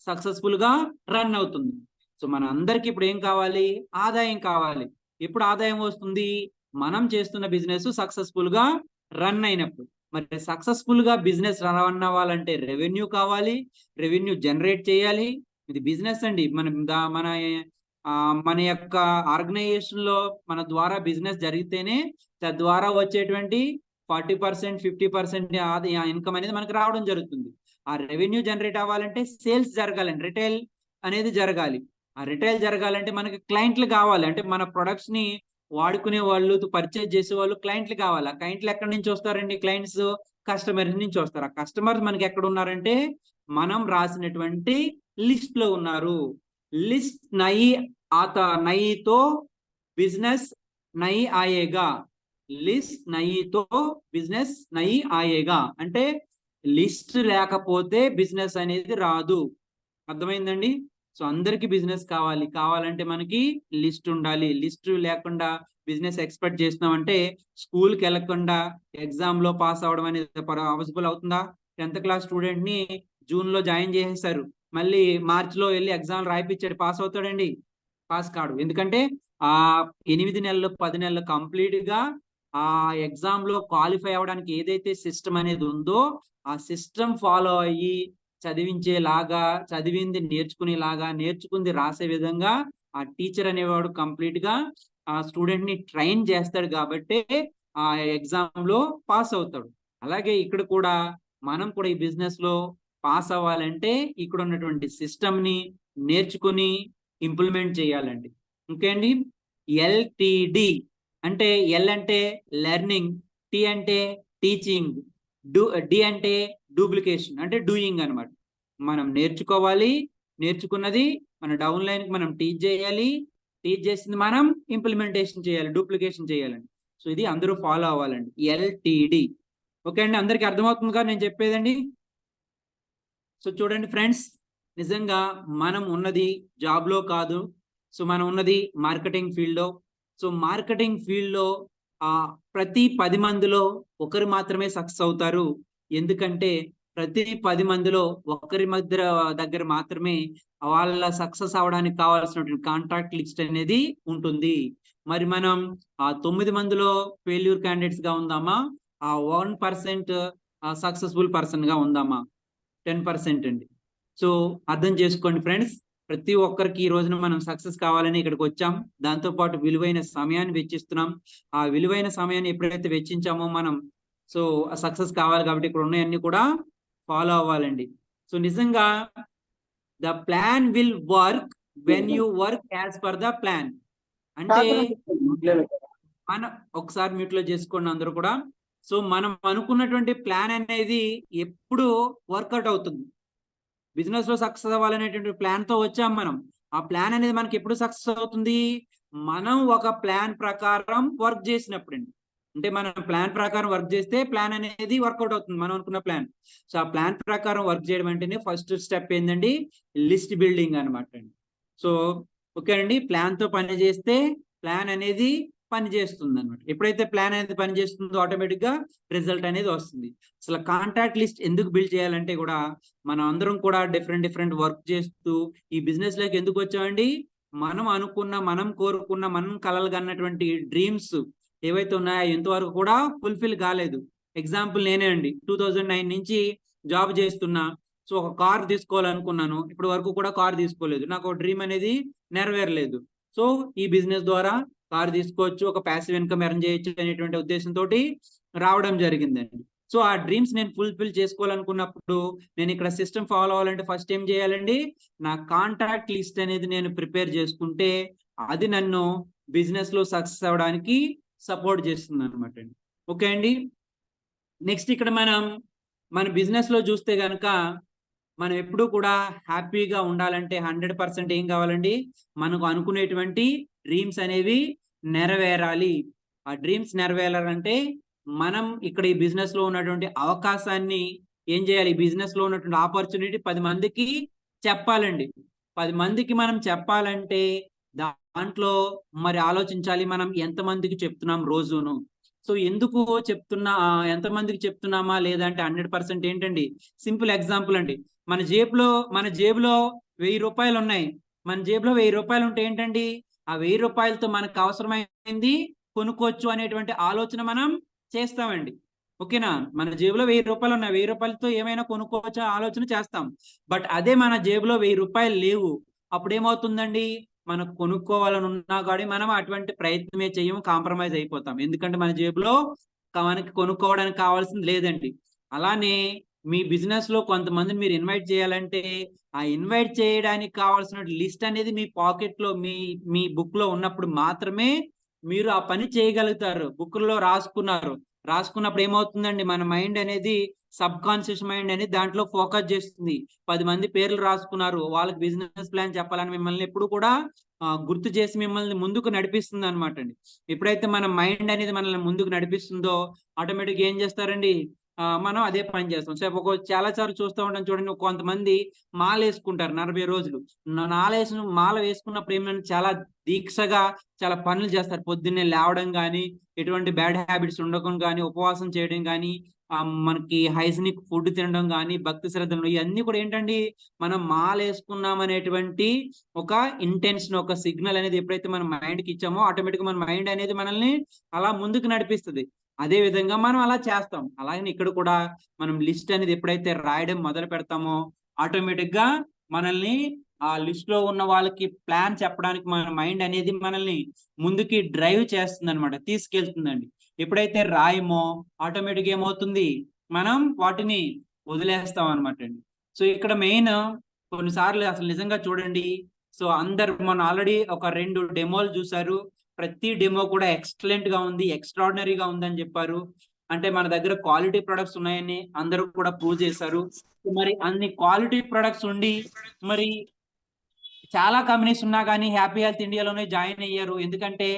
సక్సెస్ఫుల్ గా రన్ అవుతుంది. సో మన అందరికి ఇప్పుడు ఏం కావాలి? ఆదాయం కావాలి. ఎప్పుడు ఆదాయం వస్తుంది? మనం చేస్తున్న బిజినెస్ సక్సెస్ఫుల్ గా రన్ అయినప్పుడు. మరి సక్సెస్ఫుల్ గా బిజినెస్ రన్ అవ్వాలంటే రెవెన్యూ కావాలి, రెవెన్యూ జనరేట్ చేయాలి. ఇది బిజినెస్ అండి. మన యొక్క ఆర్గనైజేషన్ లో మన ద్వారా బిజినెస్ జరిగితేనే తద్వారా వచ్చేటువంటి 40% 50% ఇన్కమ్ అనేది మనకు రావడం జరుగుతుంది. ఆ రెవెన్యూ జనరేట్ అవ్వాలంటే సేల్స్ జరగాలండి, రిటైల్ అనేది జరగాలి. ఆ రిటైల్ జరగాలంటే మనకి క్లయింట్లు కావాలి. అంటే మన ప్రొడక్ట్స్ ని వాడుకునే వాళ్ళు, పర్చేజ్ చేసే వాళ్ళు క్లయింట్లు కావాలి. ఆ క్లయింట్లు ఎక్కడి నుంచి వస్తారండి? క్లయింట్స్ కస్టమర్స్ నుంచి వస్తారు. ఆ కస్టమర్స్ మనకి ఎక్కడ ఉన్నారంటే మనం రాసినటువంటి లిస్ట్ లో ఉన్నారు. లిస్ట్ నయి आता नहीं तो बिजनेस नहीं आएगा. లిస్ట్ నయితో బిజినెస్ నయి ఆయేగా అంటే లిస్ట్ లేకపోతే బిజినెస్ అనేది రాదు. అర్థమైందండి? సో అందరికి బిజినెస్ కావాలంటే మనకి లిస్ట్ ఉండాలి. లిస్ట్ లేకుండా బిజినెస్ ఎక్స్పెక్ట్ చేస్తున్నామంటే స్కూల్కి వెళ్ళకుండా ఎగ్జామ్ లో పాస్ అవడం అనేది పాసిబుల్ అవుతుందా? 10th క్లాస్ స్టూడెంట్ ని జూన్ లో జాయిన్ చేసేసారు, మళ్ళీ మార్చ్ లో వెళ్ళి ఎగ్జామ్ రాయిపించాడు, పాస్ అవుతాడండి? పాస్ కాడు. ఎందుకంటే ఆ 8 నెలలు 10 నెలలు కంప్లీట్ గా ఆ ఎగ్జామ్ లో క్వాలిఫై అవ్వడానికి ఏదైతే సిస్టమ్ అనేది ఉందో ఆ సిస్టమ్ ఫాలో అయ్యి చదివించేలాగా, చదివింది నేర్చుకునేలాగా, నేర్చుకుంది రాసే విధంగా ఆ టీచర్ అనేవాడు కంప్లీట్ గా ఆ స్టూడెంట్ ని ట్రైన్ చేస్తాడు కాబట్టి ఆ ఎగ్జామ్ లో పాస్ అవుతాడు. అలాగే ఇక్కడ కూడా మనం కూడా ఈ బిజినెస్ లో పాస్ అవ్వాలంటే ఇక్కడ ఉన్నటువంటి సిస్టమ్ ని నేర్చుకుని ఇంప్లిమెంట్ చేయాలండి. ఓకే అండి? ఎల్టిడి అంటే ఎల్ అంటే లెర్నింగ్, టి అంటే టీచింగ్, డి అంటే డూప్లికేషన్ అంటే డూయింగ్ అనమాట. మనం నేర్చుకోవాలి, నేర్చుకున్నది మన డౌన్ లైన్ కి మనం టీచ్ చేయాలి, టీచ్ చేసింది మనం ఇంప్లిమెంటేషన్ చేయాలి, డూప్లికేషన్ చేయాలండి. సో ఇది అందరూ ఫాలో అవ్వాలండి, ఎల్టిడి. ఓకే అండి? అందరికి అర్థమవుతుందిగా నేను చెప్పేదండి? సో చూడండి ఫ్రెండ్స్, నిజంగా మనం ఉన్నది జాబ్ లో కాదు. సో మనం ఉన్నది మార్కెటింగ్ ఫీల్డ్ లో. సో మార్కెటింగ్ ఫీల్డ్ లో ప్రతి 10 మందిలో ఒకరు మాత్రమే సక్సెస్ అవుతారు. ఎందుకంటే ప్రతి 10 మందిలో ఒకరి దగ్గర మాత్రమే వాళ్ళ సక్సెస్ అవడానికి కావాల్సినటువంటి కాంట్రాక్ట్ లిస్ట్ అనేది ఉంటుంది. మరి మనం ఆ 9 మందిలో ఫెయిల్యూర్ క్యాండిడేట్స్ గా ఉందామా? ఆ 1% సక్సెస్ఫుల్ పర్సన్ గా ఉందామా? 10% అండి. సో అర్థం చేసుకోండి ఫ్రెండ్స్, ప్రతి ఒక్కరికి ఈ రోజున మనం సక్సెస్ కావాలని ఇక్కడికి వచ్చాం. దాంతో పాటు విలువైన సమయాన్ని వెచ్చిస్తున్నాం. ఆ విలువైన సమయాన్ని ఎప్పుడైతే వెచ్చించామో మనం, సో సక్సెస్ కావాలి కాబట్టి ఇక్కడ ఉన్నాయన్నీ కూడా ఫాలో అవ్వాలండి. సో నిజంగా the plan will work when you work as per the plan. అంటే మనం ఒకసారి మ్యూట్ లో చేసుకోండి అందరూ కూడా. సో మనం అనుకున్నటువంటి ప్లాన్ అనేది ఎప్పుడు వర్కౌట్ అవుతుంది. బిజినెస్ లో సక్సెస్ అవ్వాలనేటువంటి ప్లాన్ తో వచ్చాం మనం. ఆ ప్లాన్ అనేది మనకి ఎప్పుడు సక్సెస్ అవుతుంది? మనం ఒక ప్లాన్ ప్రకారం వర్క్ చేసినప్పుడు అండి. అంటే మనం ప్లాన్ ప్రకారం వర్క్ చేస్తే ప్లాన్ అనేది వర్కౌట్ అవుతుంది, మనం అనుకున్న ప్లాన్. సో ఆ ప్లాన్ ప్రకారం వర్క్ చేయడం అంటేనే ఫస్ట్ స్టెప్ ఏంటండి? లిస్ట్ బిల్డింగ్ అనమాట అండి. సో ఓకే అండి, ప్లాన్ తో పని చేస్తే ప్లాన్ అనేది పని చేస్తుంది అనమాట. ఎప్పుడైతే ప్లాన్ అనేది పని చేస్తుందో ఆటోమేటిక్ గా రిజల్ట్ అనేది వస్తుంది. అసలు కాంటాక్ట్ లిస్ట్ ఎందుకు బిల్డ్ చేయాలంటే కూడా మనం అందరం కూడా డిఫరెంట్ వర్క్ చేస్తూ ఈ బిజినెస్ లోకి ఎందుకు వచ్చామండి? మనం అనుకున్న, మనం కోరుకున్న, మనం కలలు కన్నటువంటి డ్రీమ్స్ ఏవైతే ఉన్నాయో ఇంతవరకు కూడా ఫుల్ఫిల్ కాలేదు. ఎగ్జాంపుల్ నేనే అండి. 2009 నుంచి జాబ్ చేస్తున్నా. సో ఒక కార్ తీసుకోవాలనుకున్నాను, ఇప్పటి వరకు కూడా కార్ తీసుకోలేదు. నాకు డ్రీమ్ అనేది నెరవేరలేదు. సో ఈ బిజినెస్ ద్వారా కార్ తీసుకోవచ్చు, ఒక ప్యాసివ్ ఇన్కమ్ ఎర్న్ చేయొచ్చు అనేటువంటి ఉద్దేశంతో రావడం జరిగిందండి. సో ఆ డ్రీమ్స్ నేను ఫుల్ఫిల్ చేసుకోవాలనుకున్నప్పుడు నేను ఇక్కడ సిస్టమ్ ఫాలో అవ్వాలంటే ఫస్ట్ ఏం చేయాలండి? నా కాంటాక్ట్ లిస్ట్ అనేది నేను ప్రిపేర్ చేసుకుంటే అది నన్ను బిజినెస్ లో సక్సెస్ అవ్వడానికి సపోర్ట్ చేస్తుంది అనమాట అండి. ఓకే అండి? నెక్స్ట్ ఇక్కడ మన బిజినెస్ లో చూస్తే గనక మనం ఎప్పుడూ కూడా హ్యాపీగా ఉండాలంటే 100% ఏం కావాలండి? మనకు అనుకునేటువంటి డ్రీమ్స్ అనేవి నెరవేరాలి. ఆ డ్రీమ్స్ నెరవేరాలంటే మనం ఇక్కడ ఈ బిజినెస్ లో ఉన్నటువంటి అవకాశాన్ని ఏం చేయాలి? బిజినెస్ లో ఉన్నటువంటి ఆపర్చునిటీ 10 మందికి చెప్పాలండి. 10 మందికి మనం చెప్పాలంటే దాంట్లో మరి ఆలోచించాలి, మనం ఎంతమందికి చెప్తున్నాం రోజును. సో ఎందుకు చెప్తున్నా, ఎంతమందికి చెప్తున్నామా లేదంటే 100% ఏంటండి? సింపుల్ ఎగ్జాంపుల్ అండి. మన జేబులో 1000 రూపాయలు ఉన్నాయి. మన జేబులో 1000 రూపాయలు ఉంటే ఏంటండి, ఆ 1000 రూపాయలతో మనకు అవసరమైంది కొనుక్కోవచ్చు అనేటువంటి ఆలోచన మనం చేస్తామండి. ఓకేనా? మన జేబులో 1000 రూపాయలు ఉన్నాయి. 1000 రూపాయలతో ఏమైనా కొనుక్కోవచ్చు ఆలోచన చేస్తాం. బట్ అదే మన జేబులో 1000 రూపాయలు లేవు. అప్పుడేమవుతుందండి? మనకు కొనుక్కోవాలని ఉన్నా గాని మనం అటువంటి ప్రయత్నమే చెయ్యము. కాంప్రమైజ్ అయిపోతాం. ఎందుకంటే మన జేబులో మనకి కొనుక్కోవడానికి కావాల్సింది లేదండి. అలానే మీ బిజినెస్‌లో కొంతమందిని మీరు ఇన్వైట్ చేయాలంటే, ఆ ఇన్వైట్ చేయడానికి కావాల్సిన లిస్ట్ అనేది మీ పాకెట్‌లో మీ బుక్‌లో ఉన్నప్పుడు మాత్రమే మీరు ఆ పని చేయగలుగుతారు. బుక్‌లో రాసుకున్నారు. రాసుకున్నప్పుడు ఏమవుతుందండి, మన మైండ్ అనేది సబ్‌కాన్షియస్ మైండ్ అనేది దాంట్లో ఫోకస్ చేస్తుంది. 10 మంది పేర్లు రాసుకున్నారు. వాళ్ళకి బిజినెస్ ప్లాన్ చెప్పాలని మిమ్మల్ని ఎప్పుడు కూడా గుర్తు చేసి మిమ్మల్ని ముందుకు నడిపిస్తుందనమాట అండి. ఎప్పుడైతే మన మైండ్ అనేది మనల్ని ముందుకు నడిపిస్తుందో ఆటోమేటిక్‌గా ఏం చేస్తారండి, మనం అదే పని చేస్తాం. చాలా సార్లు చూస్తూ ఉంటాం చూడండి. కొంతమంది మాలేసుకుంటారు 40 రోజులు. మాల వేసుకున్నప్పుడు ఏమైనా చాలా దీక్షగా చాలా పనులు చేస్తారు. పొద్దున్నే లేవడం గాని, ఎటువంటి బ్యాడ్ హ్యాబిట్స్ ఉండడం గాని, ఉపవాసం చేయడం గాని, మనకి హైజీనిక్ ఫుడ్ తినడం గాని, భక్తి శ్రద్ధలు ఇయన్నీ కూడా ఏంటండి, మనం మాలేసుకున్నామనేటువంటి ఒక ఇంటెన్షన్, ఒక సిగ్నల్ అనేది ఎప్పుడైతే మన మైండ్‌కి ఇచ్చామో ఆటోమేటిక్‌గా మన మైండ్ అనేది మనల్ని అలా ముందుకు నడిపిస్తది. అదే విధంగా మనం అలా చేస్తాం. అలాగనే ఇక్కడ కూడా మనం లిస్ట్ అనేది ఎప్పుడైతే రాయడం మొదలు పెడతామో ఆటోమేటిక్‌గా మనల్ని ఆ లిస్ట్‌లో ఉన్న వాళ్ళకి ప్లాన్ చెప్పడానికి మన మైండ్ అనేది మనల్ని ముందుకి డ్రైవ్ చేస్తుందన్నమాట. తీసుకెళ్తుందండి. ఎప్పుడైతే రాయమో ఆటోమేటిక్‌గా ఏమవుతుంది, మనం వాటిని వదిలేస్తాం అన్నమాటండి. సో, ఇక్కడ మెయిన్ కొన్నిసార్లు అసలు నిజంగా చూడండి. సో, అందరూ మొన్న ఆల్రెడీ ఒక 2 డెమోలు చూసారు. ప్రతి డెమో కూడా ఎక్సలెంట్‌గా ఉంది. ఎక్స్ట్రార్డినరీగా ఉందని చెప్పారు. అంటే మన దగ్గర క్వాలిటీ ప్రొడక్ట్స్ ఉన్నాయని అందరూ కూడా ప్రూవ్ చేశారు. మరి అన్ని క్వాలిటీ ప్రొడక్ట్స్ ఉండి మరి చాలా కంపెనీస్ ఉన్నా గాని హ్యాపీ హెల్త్ ఇండియాలోనే జాయిన్ అయ్యారు. ఎందుకంటే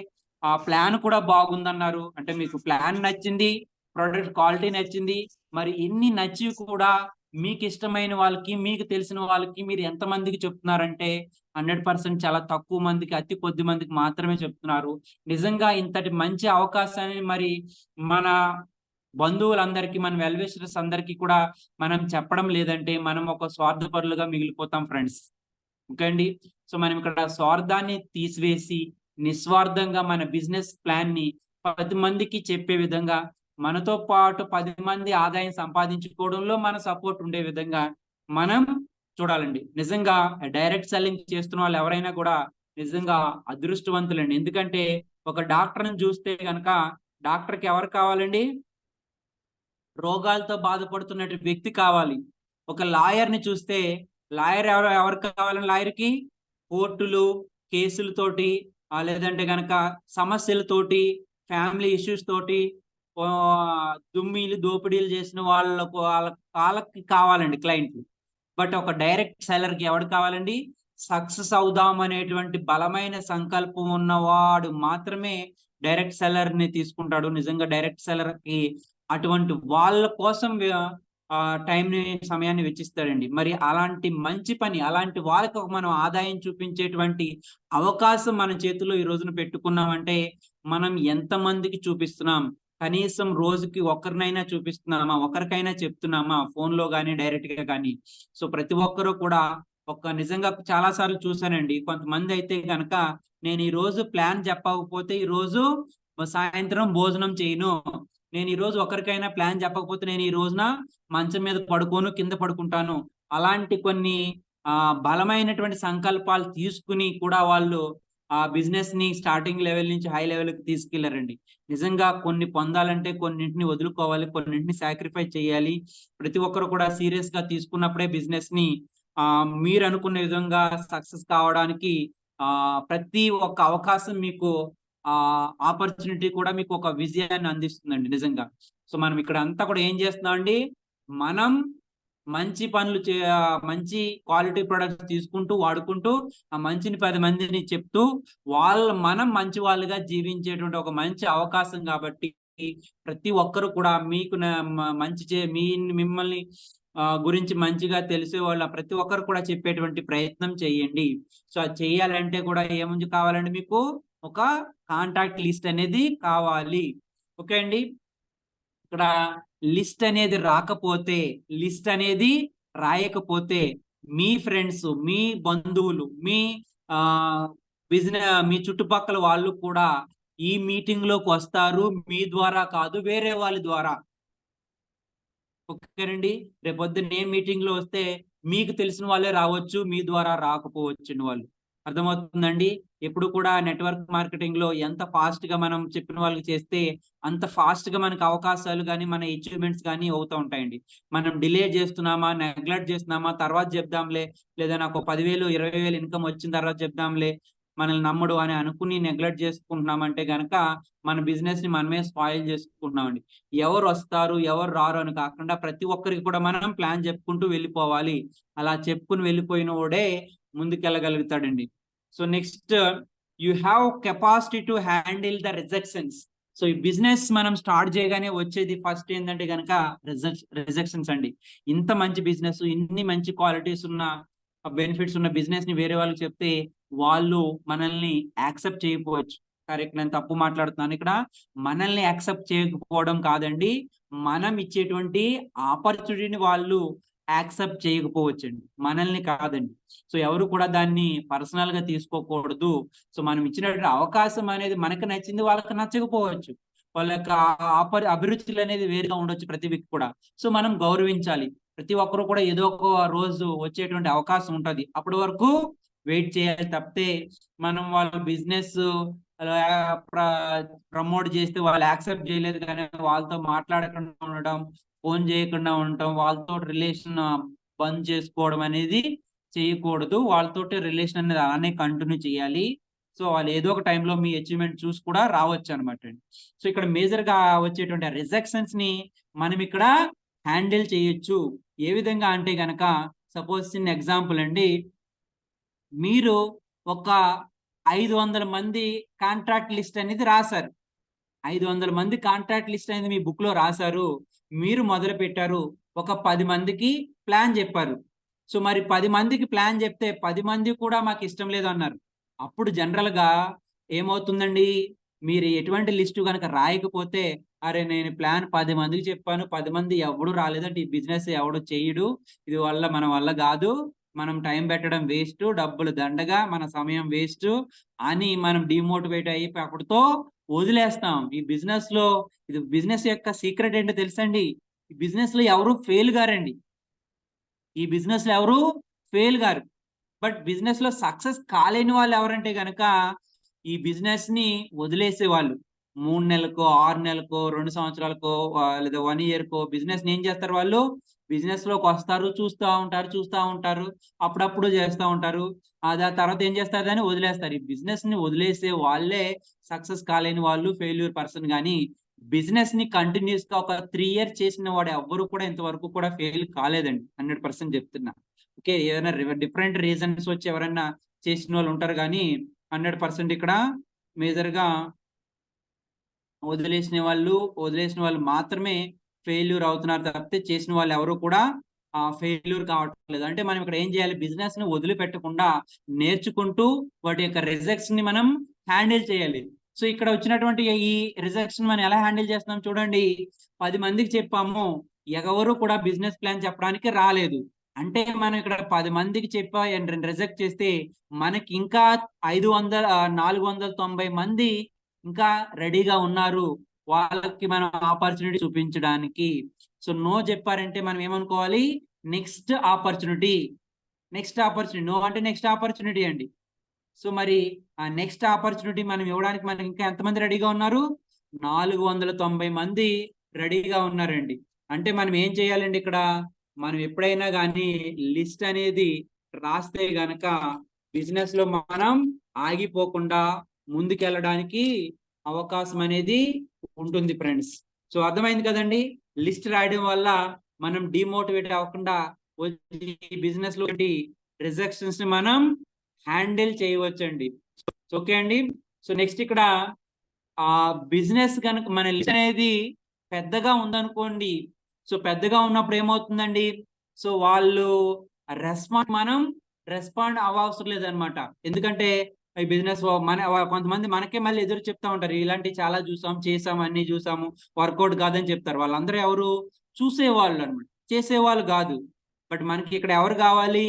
ఆ ప్లాన్ కూడా బాగుందన్నారు. అంటే మీకు ప్లాన్ నచ్చింది, ప్రొడక్ట్ క్వాలిటీ నచ్చింది. మరి ఇన్ని నచ్చి కూడా మీకిష్టమైన వాళ్ళకి, మీకు తెలిసిన వాళ్ళకి మీరు ఎంతమందికి చెప్తున్నారంటే 100% చాలా తక్కువ మందికి, అతి కొద్ది మందికి మాత్రమే చెప్తున్నారు. నిజంగా ఇంతటి మంచి అవకాశాన్ని మరి మన బంధువులందరికీ, మన వెల్ విషర్స్ అందరికీ కూడా మనం చెప్పడం లేదంటే మనం ఒక స్వార్థపరులుగా మిగిలిపోతాం ఫ్రెండ్స్. ఓకే అండి. సో, మనం ఇక్కడ స్వార్థాన్ని తీసివేసి, నిస్వార్థంగా మన బిజినెస్ ప్లాన్‌ని 10 మందికి చెప్పే విధంగా, మనతో పాటు 10 మంది ఆదాయం సంపాదించుకోవడంలో మన సపోర్ట్ ఉండే విధంగా మనం చూడాలండి. నిజంగా డైరెక్ట్ సెల్లింగ్ చేస్తున్న వాళ్ళు ఎవరైనా కూడా నిజంగా అదృష్టవంతులండి. ఎందుకంటే ఒక డాక్టర్‌ని చూస్తే గనక డాక్టర్‌కి ఎవరు కావాలండి? రోగాలతో బాధపడుతున్నటి వ్యక్తి కావాలి. ఒక లాయర్‌ని చూస్తే ఎవరు కావాలండి లాయర్‌కి? కోర్టులు, కేసులతోటి లేదంటే గనక సమస్యలతోటి, ఫ్యామిలీ ఇష్యూస్ తోటి దోపిడీలు చేసిన వాళ్ళకి కావాలండి క్లయింట్లు. బట్ ఒక డైరెక్ట్ సెల్లర్‌కి ఎవడు కావాలండి? సక్సెస్ అవుదాం అనేటువంటి బలమైన సంకల్పం ఉన్నవాడు మాత్రమే డైరెక్ట్ సెల్లర్‌ని తీసుకుంటాడు. నిజంగా డైరెక్ట్ సెల్లర్‌కి అటువంటి వాళ్ళ కోసం టైంని, సమయాన్ని వెచ్చిస్తాడండి. మరి అలాంటి మంచి పని, అలాంటి వాళ్ళకి మనం ఆదాయం చూపించేటువంటి అవకాశం మన చేతుల్లో ఈ రోజున పెట్టుకున్నామంటే, మనం ఎంతమందికి చూపిస్తున్నాం? కనీసం రోజుకి ఒకరినైనా చూపిస్తున్నామా? ఒకరికైనా చెప్తున్నామా? ఫోన్‌లో గాని, డైరెక్ట్‌గా గాని. సో, ప్రతి ఒక్కరు కూడా నిజంగా చాలా సార్లు చూసానండి. కొంతమందయితే గనక నేను ఈరోజు ప్లాన్ చెప్పకపోతే ఈరోజు సాయంత్రం భోజనం చేయను. నేను ఈరోజు ఒకరికైనా ప్లాన్ చెప్పకపోతే నేను ఈ రోజున మంచం మీద పడుకోను, కింద పడుకుంటాను. అలాంటి కొన్ని బలమైనటువంటి సంకల్పాలు తీసుకొని కూడా వాళ్ళు ఆ బిజినెస్‌ని స్టార్టింగ్ లెవెల్ నుంచి హై లెవెల్‌కి తీసుకెళ్లారండి. నిజంగా కొన్ని పొందాలంటే కొన్నింటిని వదులుకోవాలి. కొన్నింటిని సాక్రిఫైస్ చేయాలి. ప్రతి ఒక్కరు కూడా సీరియస్‌గా తీసుకున్నప్పుడే బిజినెస్‌ని మీరనుకున్న విధంగా సక్సెస్ కావడానికి ప్రతి ఒక్క అవకాశం మీకు ఆపర్చునిటీ కూడా మీకు ఒక విజయాన్ని అందిస్తుందండి నిజంగా. సో, మనం ఇక్కడ అంతా కూడా ఏం చేస్తున్నామండి, మనం మంచి క్వాలిటీ ప్రొడక్ట్స్ తీసుకుంటూ, వాడుకుంటూ, ఆ మంచిని 10 మందిని చెప్తూ, మనం మంచి వాళ్ళుగా జీవించేటువంటి ఒక మంచి అవకాశం కాబట్టి, ప్రతి ఒక్కరు కూడా మీకు న మ మంచి చే మీ మిమ్మల్ని గురించి మంచిగా తెలిసేవాళ్ళ ప్రతి ఒక్కరు కూడా చెప్పేటువంటి ప్రయత్నం చేయండి. సో, అది చేయాలంటే కూడా కావాలండి మీకు? ఒక కాంటాక్ట్ లిస్ట్ అనేది కావాలి. ఓకే అండి. ఇక్కడ లిస్ట్ అనేది రాకపోతే, లిస్ట్ అనేది రాయకపోతే మీ ఫ్రెండ్స్, మీ బంధువులు, మీ బిజినెస్ మీ చుట్టుపక్కల వాళ్ళు కూడా ఈ మీటింగ్ లోకి వస్తారు, మీ ద్వారా కాదు, వేరే వాళ్ళ ద్వారా. ఓకేనండి. రేపొద్దున నేను మీటింగ్ లో వస్తే మీకు తెలిసిన వాళ్ళే రావచ్చు, మీ ద్వారా రాకపోవచ్చండి వాళ్ళు. అర్థమవుతుందండి? ఎప్పుడు కూడా నెట్వర్క్ మార్కెటింగ్ లో ఎంత ఫాస్ట్ గా మనం చెప్పిన వాళ్ళకి చేస్తే అంత ఫాస్ట్ గా మనకు అవకాశాలు కానీ మన అచీవ్మెంట్స్ కానీ అవుతూ ఉంటాయండి. మనం డిలే చేస్తున్నామా, నెగ్లెక్ట్ చేస్తున్నామా, తర్వాత చెప్దాంలే, లేదా నాకు 10,000 20,000 ఇన్కమ్ వచ్చిన తర్వాత చెప్దాంలే, మనల్ని నమ్మడు అని అనుకుని నెగ్లెక్ట్ చేసుకుంటున్నామంటే గనక మన బిజినెస్ ని మనమే స్పాయిల్ చేసుకుంటున్నామండి. ఎవరు వస్తారు, ఎవరు రారు అని కాకుండా ప్రతి ఒక్కరికి కూడా మనం ప్లాన్ చెప్పుకుంటూ వెళ్ళిపోవాలి. అలా చెప్పుకుని వెళ్ళిపోయిన వాడే ముందుకెళ్ళగలుగుతాడండి. So next, you have capacity to handle the rejections. So ఈ బిజినెస్ మనం స్టార్ట్ చేయగానే వచ్చేది ఫస్ట్ ఏంటంటే గనక రిజెక్షన్స్ అండి. ఇంత మంచి బిజినెస్, ఇన్ని మంచి క్వాలిటీస్ ఉన్న బెనిఫిట్స్ ఉన్న బిజినెస్ ని వేరే వాళ్ళకి చెప్తే వాళ్ళు మనల్ని యాక్సెప్ట్ చేయకపోవచ్చు. కరెక్ట్, నేను తప్పు మాట్లాడుతున్నాను ఇక్కడ. మనల్ని యాక్సెప్ట్ చేయకపోవడం కాదండి, మనం ఇచ్చేటువంటి ఆపర్చునిటీని వాళ్ళు యాక్సెప్ట్ చేయకపోవచ్చండి, మనల్ని కాదండి. సో ఎవరు కూడా దాన్ని పర్సనల్ గా తీసుకోకూడదు. సో మనం ఇచ్చినటువంటి అవకాశం అనేది మనకు నచ్చింది, వాళ్ళకి నచ్చకపోవచ్చు. వాళ్ళ యొక్క అభిరుచులు అనేది వేరుగా ఉండొచ్చు ప్రతి వ్యక్తి కూడా. సో మనం గౌరవించాలి. ప్రతి ఒక్కరు కూడా ఏదో ఒక రోజు వచ్చేటువంటి అవకాశం ఉంటది, అప్పటి వరకు వెయిట్ చేయాలి తప్పితే మనం వాళ్ళ బిజినెస్ ప్రమోట్ చేస్తే వాళ్ళు యాక్సెప్ట్ చేయలేదు కానీ వాళ్ళతో మాట్లాడకుండా ఉండడం, ఫోన్ చేయకుండా ఉండటం, వాళ్ళతో రిలేషన్ బంద్ చేసుకోవడం అనేది చేయకూడదు. వాళ్ళతోటి రిలేషన్ అనేది అలానే కంటిన్యూ చేయాలి. సో వాళ్ళు ఏదో ఒక టైంలో మీ అచీవ్మెంట్ చూసి కూడా రావచ్చు అనమాట అండి. సో ఇక్కడ మేజర్ గా వచ్చేటువంటి రిజెక్షన్స్ ని మనం ఇక్కడ హ్యాండిల్ చేయొచ్చు. ఏ విధంగా అంటే గనక, సపోజ్ చిన్న ఎగ్జాంపుల్ అండి, మీరు ఒక 500 మంది కాంట్రాక్ట్ లిస్ట్ అనేది రాశారు. 500 మంది కాంట్రాక్ట్ లిస్ట్ అనేది మీ బుక్ లో రాశారు. మీరు మొదలు పెట్టారు, ఒక 10 మందికి ప్లాన్ చెప్పారు. సో మరి 10 మందికి ప్లాన్ చెప్తే 10 మంది కూడా మాకు ఇష్టం లేదు అన్నారు. అప్పుడు జనరల్ గా ఏమవుతుందండి, మీరు ఎటువంటి లిస్టు కనుక రాయకపోతే, అరే నేను ప్లాన్ 10 మందికి చెప్పాను, 10 మంది ఎవడు రాలేదంటే ఈ బిజినెస్ ఎవడు చేయడు, ఇది వల్ల మన వల్ల కాదు, మనం టైం పెట్టడం వేస్ట్, డబ్బులు దండగా, మన సమయం వేస్ట్ అని మనం డిమోటివేట్ అయిపోయి అప్పటితో వదిలేస్తాం. ఈ బిజినెస్ లో, ఇది బిజినెస్ యొక్క సీక్రెట్ ఏంటో తెలుసండి, ఈ బిజినెస్ లో ఎవరు ఫెయిల్ గారండి. ఈ బిజినెస్ లో ఎవరు ఫెయిల్ గారు. బట్ బిజినెస్ లో సక్సెస్ కాలేని వాళ్ళు ఎవరంటే గనక, ఈ బిజినెస్ ని వదిలేసే వాళ్ళు. 3 నెలలకో, 6 నెలలకో, 2 సంవత్సరాలకో, లేదా 1 ఇయర్ కో బిజినెస్ ని ఏం చేస్తారు వాళ్ళు, బిజినెస్ లోకి వస్తారు, చూస్తూ ఉంటారు, అప్పుడప్పుడు చేస్తూ ఉంటారు. తర్వాత ఏం చేస్తారు, దాన్ని వదిలేస్తారు. ఈ బిజినెస్ ని వదిలేసే వాళ్ళే సక్సెస్ కాలేని వాళ్ళు, ఫెయిల్యూర్ పర్సన్. కానీ బిజినెస్ ని కంటిన్యూస్ గా ఒక 3 ఇయర్స్ చేసిన వాడు ఎవ్వరు కూడా ఇంతవరకు కూడా ఫెయిల్ కాలేదండి. 100% చెప్తున్నా. ఓకే, ఏదైనా డిఫరెంట్ రీజన్స్ వచ్చి ఎవరైనా చేసిన వాళ్ళు ఉంటారు, కానీ 100% ఇక్కడ మేజర్ గా వదిలేసిన వాళ్ళు మాత్రమే ఫెయిల్యూర్ అవుతున్నారు తప్పితే చేసిన వాళ్ళు ఎవరు కూడా ఫెయిల్యూర్ కావట్లేదు. అంటే మనం ఇక్కడ ఏం చేయాలి, బిజినెస్ ని వదిలిపెట్టకుండా నేర్చుకుంటూ వాటి యొక్క రిజెక్ట్స్ ని మనం హ్యాండిల్ చేయాలి. సో ఇక్కడ వచ్చినటువంటి ఈ రిజెక్ట్స్ మనం ఎలా హ్యాండిల్ చేస్తున్నాం చూడండి. 10 మందికి చెప్పాము, ఎవరు కూడా బిజినెస్ ప్లాన్ చెప్పడానికి రాలేదు. అంటే మనం ఇక్కడ 10 మందికి చెప్పా రిజెక్ట్ చేస్తే మనకి ఇంకా 490 మంది ఇంకా రెడీగా ఉన్నారు, వాళ్ళకి మనం ఆపర్చునిటీ చూపించడానికి. సో నో చెప్పారంటే మనం ఏమనుకోవాలి, నెక్స్ట్ ఆపర్చునిటీ. నో అంటే నెక్స్ట్ ఆపర్చునిటీ అండి. సో మరి ఆ నెక్స్ట్ ఆపర్చునిటీ మనం ఇవ్వడానికి మనకి ఇంకా ఎంతమంది రెడీగా ఉన్నారు, 490 మంది రెడీగా ఉన్నారండి. అంటే మనం ఏం చేయాలండి ఇక్కడ, మనం ఎప్పుడైనా కానీ లిస్ట్ అనేది రాస్తే గనక బిజినెస్ లో మనం ఆగిపోకుండా ముందుకెళ్ళడానికి అవకాశం అనేది ఉంటుంది ఫ్రెండ్స్. సో అర్థమైంది కదండి, లిస్ట్ రాయడం వల్ల మనం డిమోటివేట్ అవ్వకుండా బిజినెస్ లో రిజెక్షన్స్ ని మనం హ్యాండిల్ చేయవచ్చండి. ఓకే అండి. సో నెక్స్ట్ ఇక్కడ బిజినెస్ కనుక మన లిస్ట్ అనేది పెద్దగా ఉందనుకోండి, సో పెద్దగా ఉన్నప్పుడు ఏమవుతుందండి, సో వాళ్ళు రెస్పాండ్ అవ్వవసరం లేదనమాట. ఎందుకంటే ఈ బిజినెస్ కొంతమంది మనకే మళ్ళీ ఎదురు చెప్తా ఉంటారు, ఇలాంటి చాలా చేసాము, అన్ని చూసాము, వర్కౌట్ కాదని చెప్తారు. వాళ్ళందరూ ఎవరు, చూసేవాళ్ళు అనమాట, చేసేవాళ్ళు కాదు. బట్ మనకి ఇక్కడ ఎవరు కావాలి,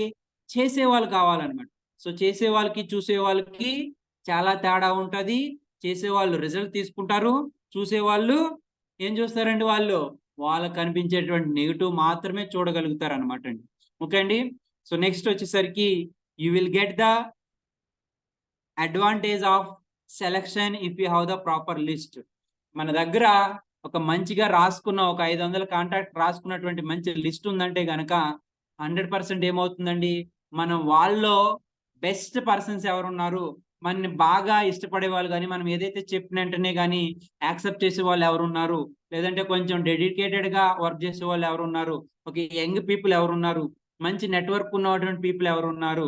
చేసేవాళ్ళు కావాలన్నమాట. సో చేసే వాళ్ళకి చూసే వాళ్ళకి చాలా తేడా ఉంటది. చేసేవాళ్ళు రిజల్ట్ తీసుకుంటారు. చూసేవాళ్ళు ఏం చూస్తారండి వాళ్ళు? వాళ్ళకి కనిపించేటువంటి నెగెటివ్ మాత్రమే చూడగలుగుతారనమాట అండి. ఓకే అండి. సో నెక్స్ట్ వచ్చేసరికి you will get the advantage of selection if you have the proper list. మన దగ్గర ఒక మంచిగా రాసుకున్న ఒక 500 కాంటాక్ట్ రాసుకున్నటువంటి మంచి లిస్ట్ ఉందంటే గనక 100% ఏమవుతుందండి, మనం వాళ్ళలో బెస్ట్ పర్సన్స్ ఎవరున్నారు, మనని బాగా ఇష్టపడే వాళ్ళు గాని, మనం ఏదైతే చెప్పిన వెంటనే గాని యాక్సెప్ట్ చేసే వాళ్ళు ఎవరున్నారు, లేదంటే కొంచెం డెడికేటెడ్‌గా వర్క్ చేసే వాళ్ళు ఎవరున్నారు, ఒక యంగ్ పీపుల్ ఎవరున్నారు, మంచి నెట్వర్క్ ఉన్నటువంటి పీపుల్ ఎవరున్నారు,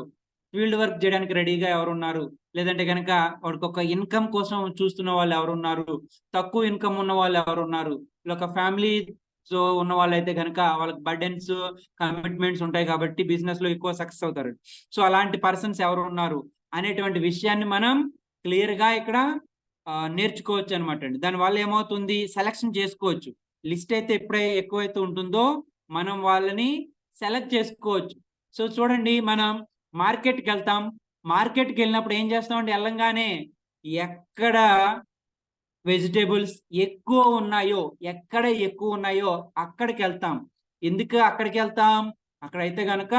ఫీల్డ్ వర్క్ చేయడానికి రెడీగా ఎవరున్నారు, లేదంటే గనక వాడికొక ఇన్‌కమ్ కోసం చూస్తున్న వాళ్ళు ఎవరున్నారు, తక్కువ ఇన్‌కమ్ ఉన్న వాళ్ళు ఎవరున్నారు, వీళ్ళొక ఫ్యామిలీ సో ఉన్న వాళ్ళైతే గనక వాళ్ళకి బర్డెన్స్, కమిట్మెంట్స్ ఉంటాయి కాబట్టి బిజినెస్‌లో ఎక్కువ సక్సెస్ అవుతారు. సో అలాంటి పర్సన్స్ ఎవరున్నారు అనేటువంటి విషయాన్ని మనం క్లియర్‌గా ఇక్కడ నేర్చుకోవచ్చనమాట అండి. దానివల్ల ఏమవుతుంది సెలక్షన్ చేసుకోవచ్చు. లిస్ట్ అయితే ఎక్కువైతే ఉంటుందో మనం వాళ్ళని సెలెక్ట్ చేసుకోవచ్చు. సో చూడండి మనం మార్కెట్‌కెళ్తాం. మార్కెట్‌కెళ్ళినప్పుడు ఏం చేస్తామంటే ఎళ్ళంగానే ఎక్కడ వెజిటబుల్స్ ఎక్కడ ఎక్కువున్నాయో అక్కడికెళ్తాం. ఎందుకు అక్కడికెళ్తాం? అక్కడైతే గనక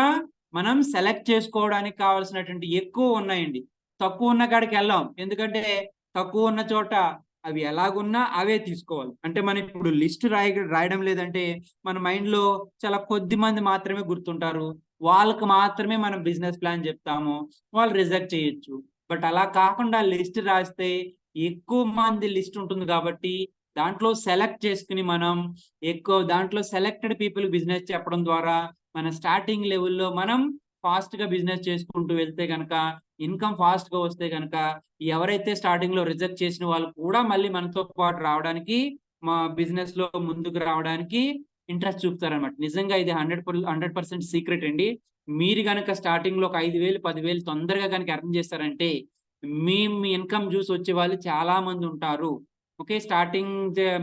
మనం సెలెక్ట్ చేసుకోవడానికి కావాల్సినటువంటి ఎక్కువున్నాయండి. తక్కువున్న కాడికెళ్ళం. ఎందుకంటే తక్కువున్న చోట అవి ఎలాగున్నా అవే తీసుకోవాలి. అంటే మనం ఇప్పుడు లిస్ట్ రాయడం లేదంటే మన మైండ్‌లో చాలా కొద్ది మంది మాత్రమే గుర్తుంటారు. వాళ్ళకి మాత్రమే మనం బిజినెస్ ప్లాన్ చెప్తాము. వాళ్ళు రిజెక్ట్ చేయొచ్చు. బట్ అలా కాకుండా లిస్ట్ రాస్తే ఎక్కువ మంది లిస్ట్ ఉంటుంది కాబట్టి దాంట్లో సెలెక్ట్ చేసుకొని మనం దాంట్లో సెలెక్టెడ్ పీపుల్ బిజినెస్ చెప్పడం ద్వారా మన స్టార్టింగ్ లెవెల్‌లో మనం ఫాస్ట్‌గా బిజినెస్ చేసుకుంటూ వెళ్తే గనక ఇన్‌కమ్ ఫాస్ట్‌గా వస్తే గనక ఎవరైతే స్టార్టింగ్‌లో రిజెక్ట్ చేసిన వాళ్ళు కూడా మళ్ళీ మనతో పాటు రావడానికి మా బిజినెస్‌లో ముందుకు రావడానికి ఇంట్రెస్ట్ చూపుతారనమాట. నిజంగా ఇది 100% సీక్రెట్ అండి. మీరు గనక స్టార్టింగ్‌లో ఒక 5,000, 10,000 తొందరగా గనక ఎర్న్ చేశారంటే మీ ఇన్‌కమ్ జూసి వచ్చేవాళ్ళు చాలా మందుంటారు. ఓకే.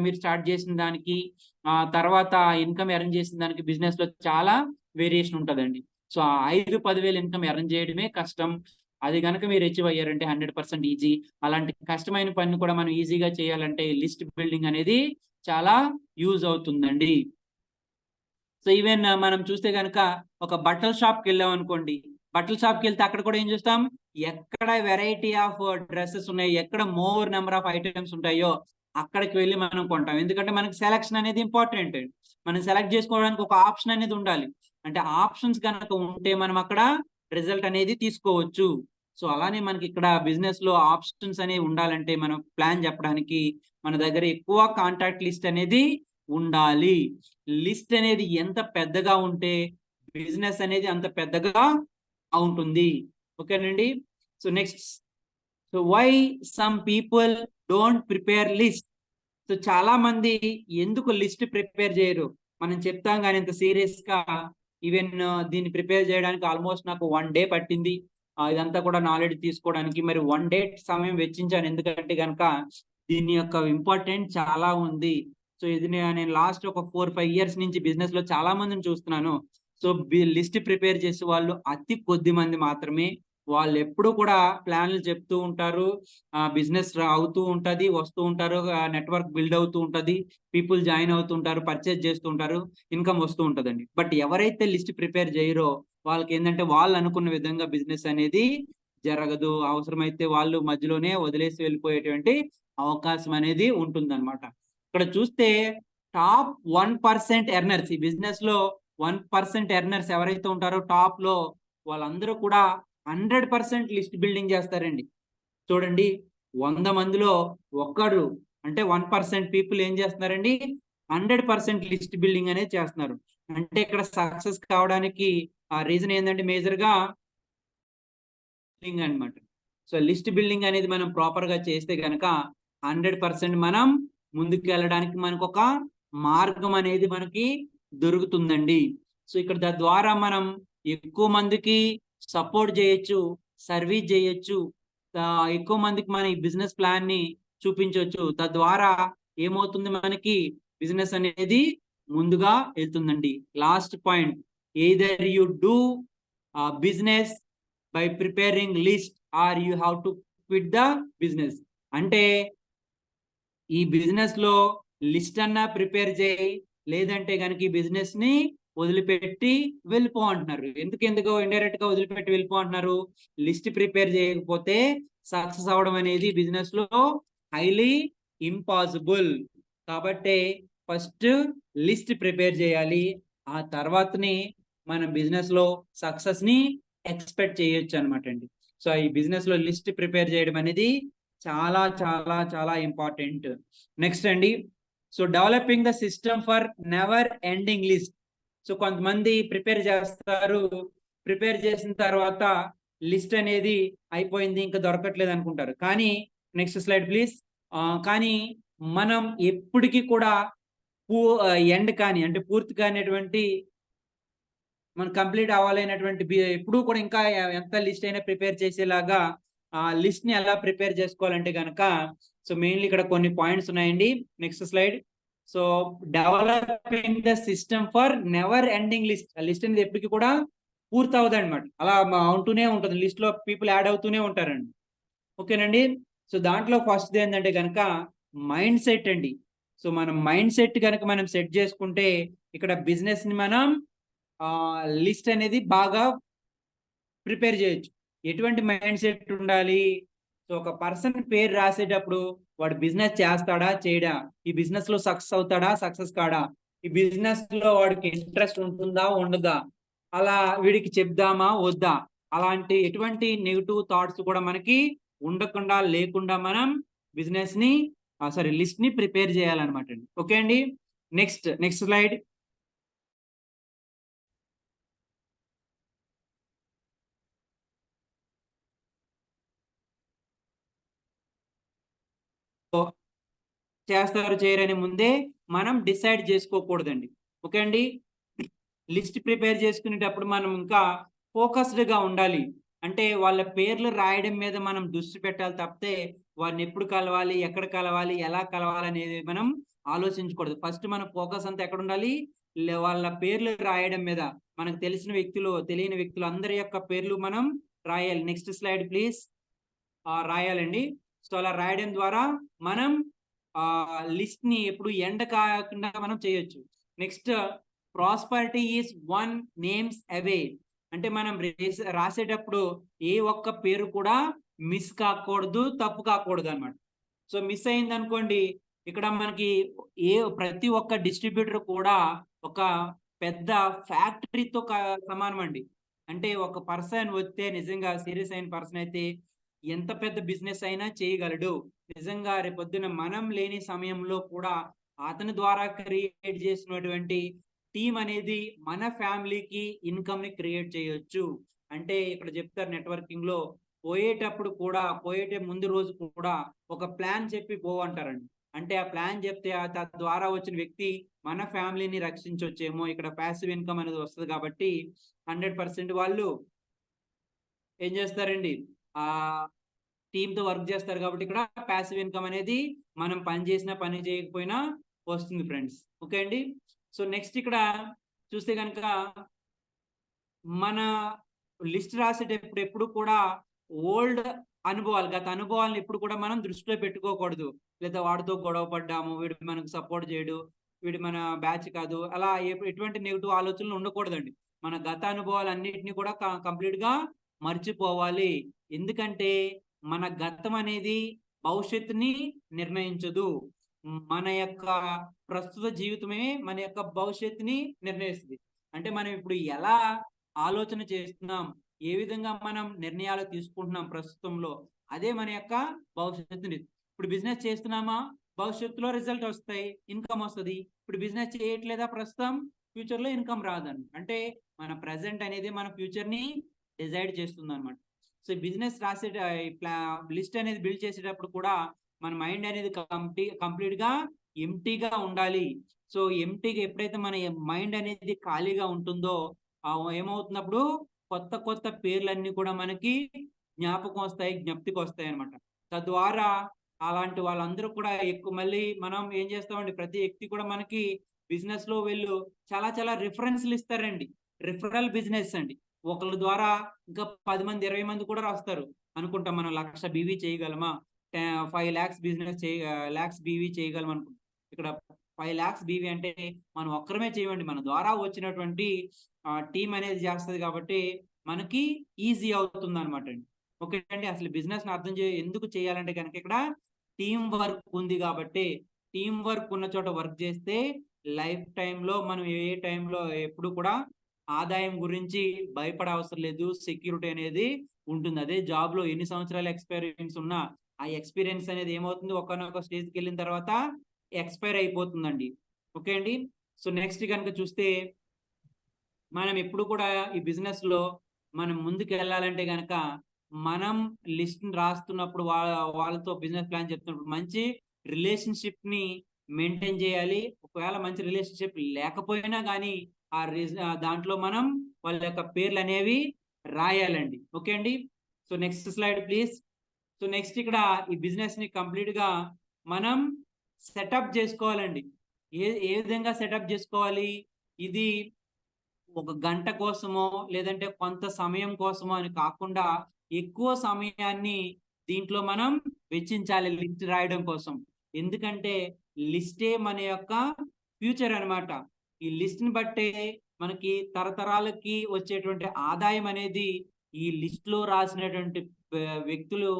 మీరు స్టార్ట్ చేసిన దానికి తర్వాత ఇన్‌కమ్ ఎర్న్ చేసిన దానికి బిజినెస్‌లో చాలా వేరియేషన్ ఉంటదండి. సో, ఆ 5, 10,000 ఇన్‌కమ్ ఎర్న్ చేయడమే కష్టం. అది గనక మీరు అచీవ్ అయ్యారంటే 100% ఈజీ. అలాంటి కష్టమైన పనిని కూడా మనం ఈజీగా చేయాలంటే లిస్ట్ బిల్డింగ్ అనేది చాలా యూజ్ అవుతుందండి. సో ఈవెన్ మనం చూస్తే గనక ఒక బట్టల షాప్‌కెళ్ళామనుకోండి. బట్టల షాప్‌కెళ్తే అక్కడ కూడా ఏం చూస్తాం? ఎక్కడ వెరైటీ ఆఫ్ డ్రెసెస్ ఉన్నాయి, ఎక్కడ మోర్ నంబర్ ఆఫ్ ఐటెమ్స్ ఉంటాయో అక్కడికి వెళ్లి మనం కొంటాం. ఎందుకంటే మనకి సెలక్షన్ అనేది ఇంపార్టెంట్. మనం సెలెక్ట్ చేసుకోవడానికి ఒక ఆప్షన్ అనేది ఉండాలి. అంటే ఆప్షన్స్ గనక ఉంటే మనం అక్కడ రిజల్ట్ అనేది తీసుకోవచ్చు. సో అలానే మనకి ఇక్కడ బిజినెస్‌లో ఆప్షన్స్ అనేవి ఉండాలంటే మనం ప్లాన్ చెప్పడానికి మన దగ్గర ఎక్కువ కాంటాక్ట్ లిస్ట్ అనేది ఉండాలి. లిస్ట్ అనేది ఎంత పెద్దగా ఉంటే బిజినెస్ అనేది అంత పెద్దగా ఉంటుంది. ఓకేనండి. So next why some people don't prepare list. So చాలా మంది ఎందుకు లిస్ట్ ప్రిపేర్ చేయరు? మనం చెప్తాం గాని ఇంత సీరియస్‌గా ఈవెన్ దీన్ని ప్రిపేర్ చేయడానికి ఆల్మోస్ట్ నాకు 1 డే పట్టింది. ఇదంతా కూడా నాలెడ్జ్ తీసుకోవడానికి మరి 1 డే సమయం వెచ్చించాను. ఎందుకంటే గనక దీని యొక్క ఇంపార్టెంట్ చాలా ఉంది. సో ఇది నేను లాస్ట్ ఒక 4, 5 ఇయర్స్ నుంచి బిజినెస్‌లో చాలా మందిని చూస్తున్నాను. సో లిస్ట్ ప్రిపేర్ చేసే వాళ్ళు అతి కొద్ది మంది మాత్రమే. వాళ్ళెప్పుడు కూడా ప్లాన్‌లు చెప్తూ ఉంటారు. బిజినెస్ అవుతూ ఉంటది, వస్తూ ఉంటారు. నెట్వర్క్ బిల్డ్ అవుతూ ఉంటది. పీపుల్ జాయిన్ అవుతూ ఉంటారు, పర్చేజ్ చేస్తూ ఉంటారు. ఇన్‌కమ్ వస్తూ ఉంటదండి. బట్ ఎవరైతే లిస్ట్ ప్రిపేర్ చేయరో వాళ్ళకేందంటే వాళ్ళు అనుకున్న విధంగా బిజినెస్ అనేది జరగదు. అవసరమైతే వాళ్ళు మధ్యలోనే వదిలేసి వెళ్ళిపోయేటువంటి అవకాశం అనేది ఉంటుందన్నమాట. ఇక్కడ చూస్తే టాప్ 1% ఎర్నర్స్ ఈ బిజినెస్‌లో 1% ఎర్నర్స్ ఎవరైతే ఉంటారో టాప్‌లో వాళ్ళందరూ కూడా 100% లిస్ట్ బిల్డింగ్ చేస్తారండి. చూడండి 100 మందిలో ఒక్కడు అంటే 1% పీపుల్ ఏం చేస్తున్నారండి 100% లిస్ట్ బిల్డింగ్ అనేది చేస్తున్నారు. అంటే ఇక్కడ సక్సెస్ కావడానికి రీజన్ ఏందంటే మేజర్‌గా బిల్డింగ్ అన్నమాట. సో లిస్ట్ బిల్డింగ్ అనేది మనం ప్రాపర్‌గా చేస్తే గనక 100% మనం ముందుకెళ్ళడానికి మనకొక మార్గం అనేది మనకి దొరుకుతుందండి. సో ఇక్కడ ద్వారా మనం ఎక్కువ మందికి సపోర్ట్ చేయొచ్చు, సర్వీస్ చేయొచ్చు. ఎక్కువ మందికి మన ఈ బిజినెస్ ప్లాన్‌ని చూపించొచ్చు. తద్వారా ఏమవుతుంది మనకి బిజినెస్ అనేది ముందుగా ఎళ్తుందండి. Last point either you do business by preparing list or you have to quit the business. అంటే ఈ బిజినెస్ లో లిస్ట్ అన్నా ప్రిపేర్ చేయి, లేదంటే కనుక ఈ బిజినెస్ ని వదిలిపెట్టి వెళ్ళిపో అంటున్నారు. ఎందుకు ఇండైరెక్ట్ గా వదిలిపెట్టి వెళ్ళిపో అంటున్నారు? లిస్ట్ ప్రిపేర్ చేయకపోతే సక్సెస్ అవడం అనేది బిజినెస్ లో హైలీ ఇంపాసిబుల్. కాబట్టి ఫస్ట్ లిస్ట్ ప్రిపేర్ చేయాలి, ఆ తర్వాతని మన బిజినెస్ లో సక్సెస్ ని ఎక్స్పెక్ట్ చేయొచ్చు అనమాట అండి. సో ఈ బిజినెస్ లో లిస్ట్ ప్రిపేర్ చేయడం అనేది చాలా చాలా చాలా ఇంపార్టెంట్. నెక్స్ట్ అండి, so developing the system for never ending list. So కొంతమంది ప్రిపేర్ చేస్తారు, ప్రిపేర్ చేసిన తర్వాత లిస్ట్ అనేది అయిపోయింది ఇంకా దొరకట్లేదు అనుకుంటారు. కానీ నెక్స్ట్ స్లైడ్ ప్లీజ్. కానీ మనం ఎప్పటికీ కూడా ఎండ్ కానీ అంటే పూర్తి కానిటువంటి మనం కంప్లీట్ అవ్వాలనేటువంటి ఎప్పుడు కూడా ఇంకా ఎంత లిస్ట్ అయినా ప్రిపేర్ చేసేలాగా ఆ లిస్ట్ ని ఎలా ప్రిపేర్ చేసుకోవాలంటే కనుక, సో మెయిన్లీ ఇక్కడ కొన్ని పాయింట్స్ ఉన్నాయండి. Next slide. So developing the system for never ending list. List అనేది ఎప్పటికీ కూడా పూర్తి అవ్వదు అనమాట, అలా ఉంటూనే ఉంటుంది, లిస్ట్ లో పీపుల్ యాడ్ అవుతూనే ఉంటారండి. ఓకేనండి. సో దాంట్లో ఫస్ట్ ఏంటంటే కనుక మైండ్ సెట్ అండి. సో మనం మైండ్ సెట్ కనుక మనం సెట్ చేసుకుంటే ఇక్కడ బిజినెస్ ని మనం లిస్ట్ అనేది బాగా ప్రిపేర్ చేయొచ్చు. ఎటువంటి మైండ్ సెట్ ఉండాలి? సో ఒక పర్సన్ పేరు రాసేటప్పుడు వాడు బిజినెస్ చేస్తాడా చేయడా, ఈ బిజినెస్ లో సక్సెస్ అవుతాడా సక్సెస్ కాడా, ఈ బిజినెస్ లో వాడికి ఇంట్రెస్ట్ ఉంటుందా ఉండదా, అలా వీడికి చెప్దామా వద్దా, అలాంటి ఎటువంటి నెగిటివ్ థాట్స్ కూడా మనకి ఉండకుండా లేకుండా మనం బిజినెస్ ని లిస్ట్ ని ప్రిపేర్ చేయాలన్నమాట అండి. ఓకే అండి. Next slide. చేస్తారు చేయరని ముందే మనం డిసైడ్ చేసుకోకూడదండి. ఓకే అండి. లిస్ట్ ప్రిపేర్ చేసుకునేటప్పుడు మనం ఇంకా ఫోకస్డ్ గా ఉండాలి. అంటే వాళ్ళ పేర్లు రాయడం మీద మనం దృష్టి పెట్టాలి తప్పితే వారిని ఎప్పుడు కలవాలి, ఎక్కడ కలవాలి, ఎలా కలవాలి అనేది మనం ఆలోచించకూడదు. ఫస్ట్ మన ఫోకస్ అంతా ఎక్కడ ఉండాలి? వాళ్ళ పేర్లు రాయడం మీద. మనకు తెలిసిన వ్యక్తులు, తెలియని వ్యక్తులు అందరి యొక్క పేర్లు మనం రాయాలి. Next slide please. రాయాలండి. సో అలా రాయడం ద్వారా మనం లిస్ట్ ని ఎప్పుడు ఎండ్ కాకుండా మనం చేయొచ్చు. నెక్స్ట్, ప్రాస్పరిటీ ఈజ్ 1 నేమ్స్ అవే. అంటే మనం రాసేటప్పుడు ఏ ఒక్క పేరు కూడా మిస్ కాకూడదు, తప్పు కాకూడదు అనమాట. సో మిస్ అయింది అనుకోండి, ఇక్కడ మనకి ప్రతి ఒక్క డిస్ట్రిబ్యూటర్ కూడా ఒక పెద్ద ఫ్యాక్టరీతో సమానం అండి. అంటే ఒక పర్సన్ వస్తే నిజంగా సీరియస్ అయిన పర్సన్ అయితే ఎంత పెద్ద బిజినెస్ అయినా చేయగలడు. నిజంగా రేపొద్దున మనం లేని సమయంలో కూడా అతని ద్వారా క్రియేట్ చేసినటువంటి టీం అనేది మన ఫ్యామిలీకి ఇన్కమ్ ని క్రియేట్ చేయొచ్చు. అంటే ఇక్కడ చెప్తారు నెట్వర్కింగ్ లో, పోయేటప్పుడు కూడా పోయేటే ముందు రోజు కూడా ఒక ప్లాన్ చెప్పి పోవంటారండి. అంటే ఆ ప్లాన్ చెప్తే ద్వారా వచ్చిన వ్యక్తి మన ఫ్యామిలీని రక్షించవచ్చేమో. ఇక్కడ ప్యాసివ్ ఇన్కమ్ అనేది వస్తుంది కాబట్టి 100% వాళ్ళు ఏం చేస్తారండి, ఆ టీమ్ తో వర్క్ చేస్తారు కాబట్టి ఇక్కడ ప్యాసివ్ ఇన్కమ్ అనేది మనం పని చేసినా పని చేయకపోయినా వస్తుంది ఫ్రెండ్స్. ఓకే అండి. సో నెక్స్ట్ ఇక్కడ చూస్తే కనుక మన లిస్ట్ రాసేటప్పుడు ఎప్పుడు కూడా ఓల్డ్ అనుభవాలు, గత అనుభవాలను ఎప్పుడు కూడా మనం దృష్టిలో పెట్టుకోకూడదు. లేదా వాడితో గొడవ పడ్డాము, వీడు మనకు సపోర్ట్ చేయడు, వీడు మన బ్యాచ్ కాదు, అలా ఎటువంటి నెగిటివ్ ఆలోచనలు ఉండకూడదండి. మన గత అనుభవాలు అన్నిటిని కూడా కంప్లీట్ గా మర్చిపోవాలి. ఎందుకంటే మన గతం అనేది భవిష్యత్తుని నిర్ణయించదు. మన యొక్క ప్రస్తుత జీవితమే మన యొక్క భవిష్యత్తుని నిర్ణయిస్తుంది. అంటే మనం ఇప్పుడు ఎలా ఆలోచన చేస్తున్నాం, ఏ విధంగా మనం నిర్ణయాలు తీసుకుంటున్నాం ప్రస్తుతంలో, అదే మన యొక్క భవిష్యత్తుని. ఇప్పుడు బిజినెస్ చేస్తున్నామా, భవిష్యత్తులో రిజల్ట్ వస్తాయి, ఇన్కమ్ వస్తుంది. ఇప్పుడు బిజినెస్ చేయట్లేదా ప్రస్తుతం, ఫ్యూచర్ లో ఇన్కమ్ రాదండి. అంటే మన ప్రెసెంట్ అనేది మన ఫ్యూచర్ ని డిసైడ్ చేస్తుంది అనమాట. సో బిజినెస్ రాసే లిస్ట్ అనేది బిల్డ్ చేసేటప్పుడు కూడా మన మైండ్ అనేది కంప్లీట్ గా ఎంటీగా ఉండాలి. సో ఎంటీగా ఎప్పుడైతే మన మైండ్ అనేది ఖాళీగా ఉంటుందో ఏమవుతున్నప్పుడు కొత్త కొత్త పేర్లన్నీ కూడా మనకి జ్ఞాపకం వస్తాయి, జ్ఞప్తికి వస్తాయి అనమాట. తద్వారా అలాంటి వాళ్ళందరూ కూడా ఎక్కువ మళ్ళీ మనం ఏం చేస్తామండి, ప్రతి వ్యక్తి కూడా మనకి బిజినెస్ లో వీళ్ళు చాలా చాలా రిఫరెన్స్లు ఇస్తారండి. రిఫరల్ బిజినెస్ అండి. ఒకళ్ళ ద్వారా ఇంకా 10 మంది 20 మంది కూడా రాస్తారు. అనుకుంటాం మనం 1,00,000 బీవీ చేయగలమా? 5 లాక్స్ బిజినెస్ లాక్స్ బీవీ చేయగలం అనుకుంటాం. ఇక్కడ 5 లాక్స్ బీవీ అంటే మనం ఒక్కరమే చేయమండి. మన ద్వారా వచ్చినటువంటి టీమ్ అనేది చేస్తది కాబట్టి మనకి ఈజీ అవుతుందన్నమాట అండి. ఓకే అండి. అసలు బిజినెస్‌ని అర్థం ఎందుకు చేయాలంటే గనక ఇక్కడ టీమ్ వర్క్ ఉంది కాబట్టి, టీమ్ వర్క్ ఉన్న చోట వర్క్ చేస్తే లైఫ్ టైమ్‌లో మనం ఏ టైమ్‌లో ఎప్పుడు కూడా ఆదాయం గురించి భయపడే అవసరం లేదు. సెక్యూరిటీ అనేది ఉంటుంది. అదే జాబ్‌లో ఎన్ని సంవత్సరాల ఎక్స్‌పీరియన్స్ ఉన్నా, ఆ ఎక్స్‌పీరియన్స్ అనేది ఏమవుతుంది ఒకానొక స్టేజ్‌కెళ్ళిన తర్వాత ఎక్స్‌పైర్ అయిపోతుందండి. ఓకే అండి. సో, నెక్స్ట్ గనుక చూస్తే మనం ఎప్పుడు కూడా ఈ బిజినెస్‌లో మనం ముందుకెళ్ళాలంటే గనక మనం లిస్ట్‌ని రాస్తున్నప్పుడు వాళ్ళతో బిజినెస్ ప్లాన్ చెప్తున్నప్పుడు మంచి రిలేషన్‌షిప్‌ని మెయింటైన్ చేయాలి. ఒకవేళ మంచి రిలేషన్‌షిప్ లేకపోయినా గానీ దాంట్లో మనం వాళ్ళ యొక్క పేర్లనేవి రాయాలండి. ఓకే అండి. So, next slide please. So, next ఇక్కడ ఈ బిజినెస్‌ని కంప్లీట్‌గా మనం సెటప్ జేసుకోవాలండి. ఏ విధంగా సెటప్ జేసుకోవాలి? ఇది ఒక గంట కోసమో, లేదంటే కొంత సమయం కోసమో అని కాకుండా, ఎక్కువ సమయాన్ని దీంట్లో మనం వెచ్చించాలి లిస్ట్ రాయడం కోసం. ఎందుకంటే, లిస్టే మన యొక్క ఫ్యూచర్ అన్నమాట. ఈ లిస్ట్‌ని బట్టే మనకి తరతరాలకి వచ్చేటువంటి ఆదాయం అనేది ఈ లిస్ట్‌లో రాసినటువంటి వ్యక్తులు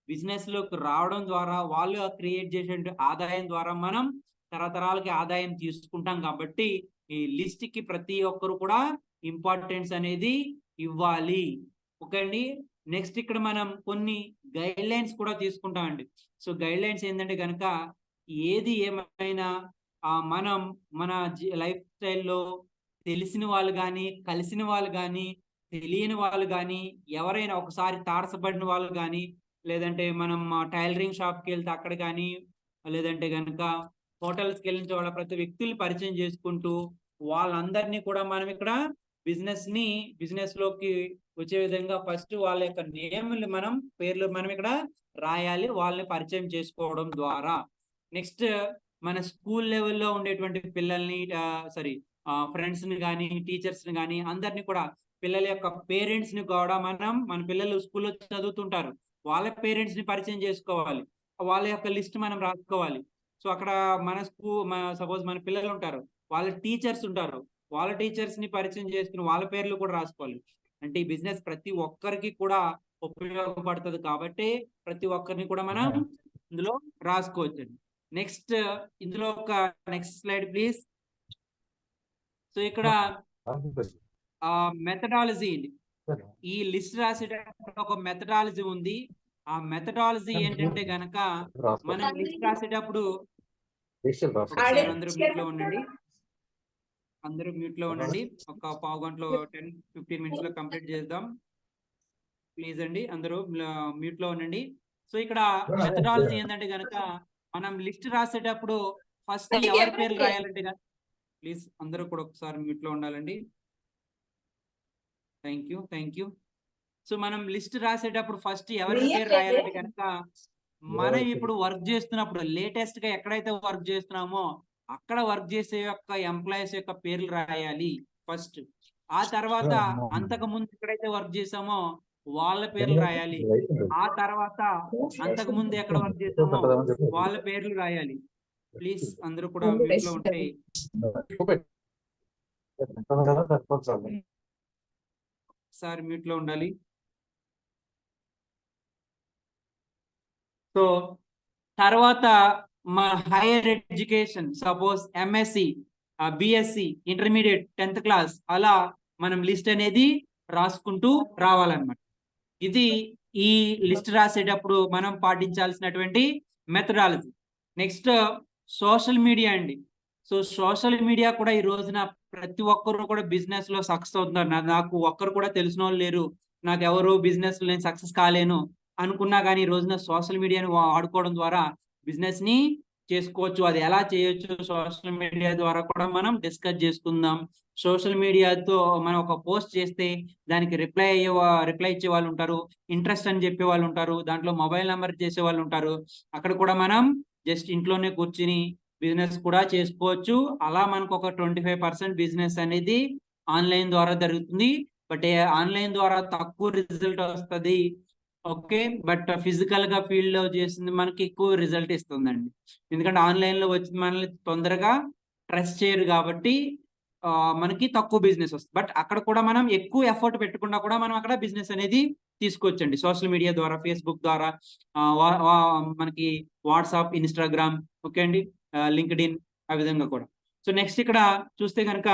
బిజినెస్‌లోకి రావడం ద్వారా, వాళ్ళు క్రియేట్ చేసేటువంటి ఆదాయం ద్వారా మనం తరతరాలకి ఆదాయం తీసుకుంటాం కాబట్టి, ఈ లిస్ట్‌కి ప్రతి ఒక్కరు కూడా ఇంపార్టెన్స్ అనేది ఇవ్వాలి. ఓకే అండి. నెక్స్ట్ ఇక్కడ మనం కొన్ని గైడ్‌లైన్స్ కూడా తీసుకుంటామండి. సో, గైడ్‌లైన్స్ ఏందంటే గనక ఏది ఏమైనా మనం మన లైఫ్ స్టైల్‌లో తెలిసిన వాళ్ళు గానీ, కలిసిన వాళ్ళు గానీ, తెలియని వాళ్ళు గానీ, ఎవరైనా ఒకసారి తారసపడిన వాళ్ళు గానీ, లేదంటే మనం టైలరింగ్ షాప్‌కెళ్తే అక్కడ గానీ, లేదంటే గనక హోటల్స్‌కెళ్ళిన చోట ప్రతి వ్యక్తుల్ని పరిచయం చేసుకుంటూ, వాళ్ళందరినీ కూడా మనం ఇక్కడ బిజినెస్‌లోకి వచ్చే విధంగా ఫస్ట్ వాళ్ళ యొక్క పేర్లు మనం ఇక్కడ రాయాలి. వాళ్ళని పరిచయం చేసుకోవడం ద్వారా. నెక్స్ట్ మన స్కూల్ లెవెల్‌లో ఉండేటువంటి పిల్లల్ని ఫ్రెండ్స్‌ని గానీ, టీచర్స్‌ని గానీ అందరిని కూడా పిల్లల యొక్క పేరెంట్స్‌ని కూడా మన పిల్లలు స్కూల్‌లో చదువుతుంటారు. వాళ్ళ పేరెంట్స్‌ని పరిచయం చేసుకోవాలి. వాళ్ళ యొక్క లిస్ట్ మనం రాసుకోవాలి. సో, అక్కడ సపోజ్ మన పిల్లలుంటారు. వాళ్ళ టీచర్స్ ఉంటారు. వాళ్ళ టీచర్స్‌ని పరిచయం చేసుకొని వాళ్ళ పేర్లు కూడా రాసుకోవాలి. అంటే ఈ బిజినెస్ ప్రతి ఒక్కరికి కూడా ఉపయోగపడుతది కాబట్టి, ప్రతి ఒక్కరిని కూడా మనం ఇందులో రాసుకోవచ్చండి. నెక్స్ట్ ఇందులో నెక్స్ట్ స్లైడ్ ప్లీజ్. సో, ఇక్కడ మెథడాలజీ అండి. ఈ లిస్ట్ రాసేటప్పుడు ఒక మెథడాలజీ ఉంది. ఆ మెథడాలజీ ఏంటంటే గనక మనం లిస్ట్ రాసేటప్పుడు ఒకసారి అందరూ మ్యూట్‌లో ఉండండి. అందరూ మ్యూట్‌లో ఉండండి. ఒక పావు గంటలో 10, 15 మినిట్స్‌లో కంప్లీట్ చేద్దాం. ప్లీజ్ అండి అందరూ మ్యూట్‌లో ఉండండి. సో, ఇక్కడ మెథడాలజీ ఏందంటే గనక మనం లిస్ట్ రాసేటప్పుడు ఫస్ట్ ఎవరి పేర్లు రాయాలంటే గనక ప్లీజ్ అందరూ కూడా ఒకసారి మ్యూట్‌లో ఉండాలండి. Thank you. సో, మనం లిస్ట్ రాసేటప్పుడు ఫస్ట్ ఎవరి పేరు రాయాలంటే గనక మనం ఇప్పుడు వర్క్ చేస్తున్నప్పుడు లేటెస్ట్‌గా ఎక్కడైతే వర్క్ చేస్తున్నామో అక్కడ వర్క్ చేసే యొక్క ఎంప్లాయీస్ యొక్క పేర్లు రాయాలి ఫస్ట్. ఆ తర్వాత అంతకుముందు ఎక్కడైతే వర్క్ చేసామో వాళ్ళ పేర్లు రాయాలి. ఆ తర్వాత అంతకుముందు ఎక్కడ వర్క్ చేసామో వాళ్ళ పేర్లు రాయాలి. ప్లీజ్ అందరూ కూడా మ్యూట్‌లో ఉంటే ఒకసారి మ్యూట్‌లో ఉండాలి. సో, తర్వాత మన higher education suppose MSc, BSc, intermediate 10th class అలా మనం లిస్ట్ అనేది రాసుకుంటూ రావాలన్నమాట. ఇది ఈ లిస్ట్ రాసేటప్పుడు మనం పాటించాల్సినటువంటి మెథడాలజీ. నెక్స్ట్ సోషల్ మీడియా అండి. సో, సోషల్ మీడియా కూడా ఈ రోజున ప్రతి ఒక్కరు కూడా బిజినెస్‌లో సక్సెస్ అవుతున్నారు. నాకు ఒక్కరు కూడా తెలిసినోళ్ళు లేరు. నాకెవరు బిజినెస్‌లో నేను సక్సెస్ కాలేను అనుకున్నా గాని ఈ రోజున సోషల్ మీడియాని వాడుకోవడం ద్వారా బిజినెస్‌ని చేసుకోవచ్చు. అది ఎలా చేయొచ్చు సోషల్ మీడియా ద్వారా కూడా మనం డిస్కస్ చేసుకుందాం. సోషల్ మీడియాతో మనం ఒక పోస్ట్ చేస్తే దానికి రిప్లై ఇచ్చే వాళ్ళుంటారు. ఇంట్రెస్ట్ అని చెప్పేవాళ్ళుంటారు. దాంట్లో మొబైల్ నంబర్ చేసేవాళ్ళుంటారు. అక్కడ కూడా మనం జస్ట్ ఇంట్లోనే కూర్చొని బిజినెస్ కూడా చేసుకోవచ్చు. అలా మనకొక 25% బిజినెస్ అనేది ఆన్‌లైన్ ద్వారా జరుగుతుంది. బట్ ఆన్లైన్ ద్వారా తక్కువ రిజల్ట్ వస్తుంది. ఓకే, బట్ ఫిజికల్ గా ఫీల్డ్ లో చేసింది మనకి ఎక్కువ రిజల్ట్ ఇస్తుందండి. ఎందుకంటే ఆన్లైన్ లో వచ్చింది మనల్ని తొందరగా ట్రస్ట్ చేయరు కాబట్టి మనకి తక్కువ బిజినెస్ వస్తుంది. బట్ అక్కడ కూడా మనం ఎక్కువ ఎఫర్ట్ పెట్టకుండా కూడా మనం అక్కడ బిజినెస్ అనేది తీసుకోవచ్చండి. సోషల్ మీడియా ద్వారా, ఫేస్బుక్ ద్వారా, మనకి వాట్సాప్, ఇన్స్టాగ్రామ్, ఓకే అండి, లింక్డ్ఇన్, ఆ విధంగా కూడా. సో నెక్స్ట్ ఇక్కడ చూస్తే కనుక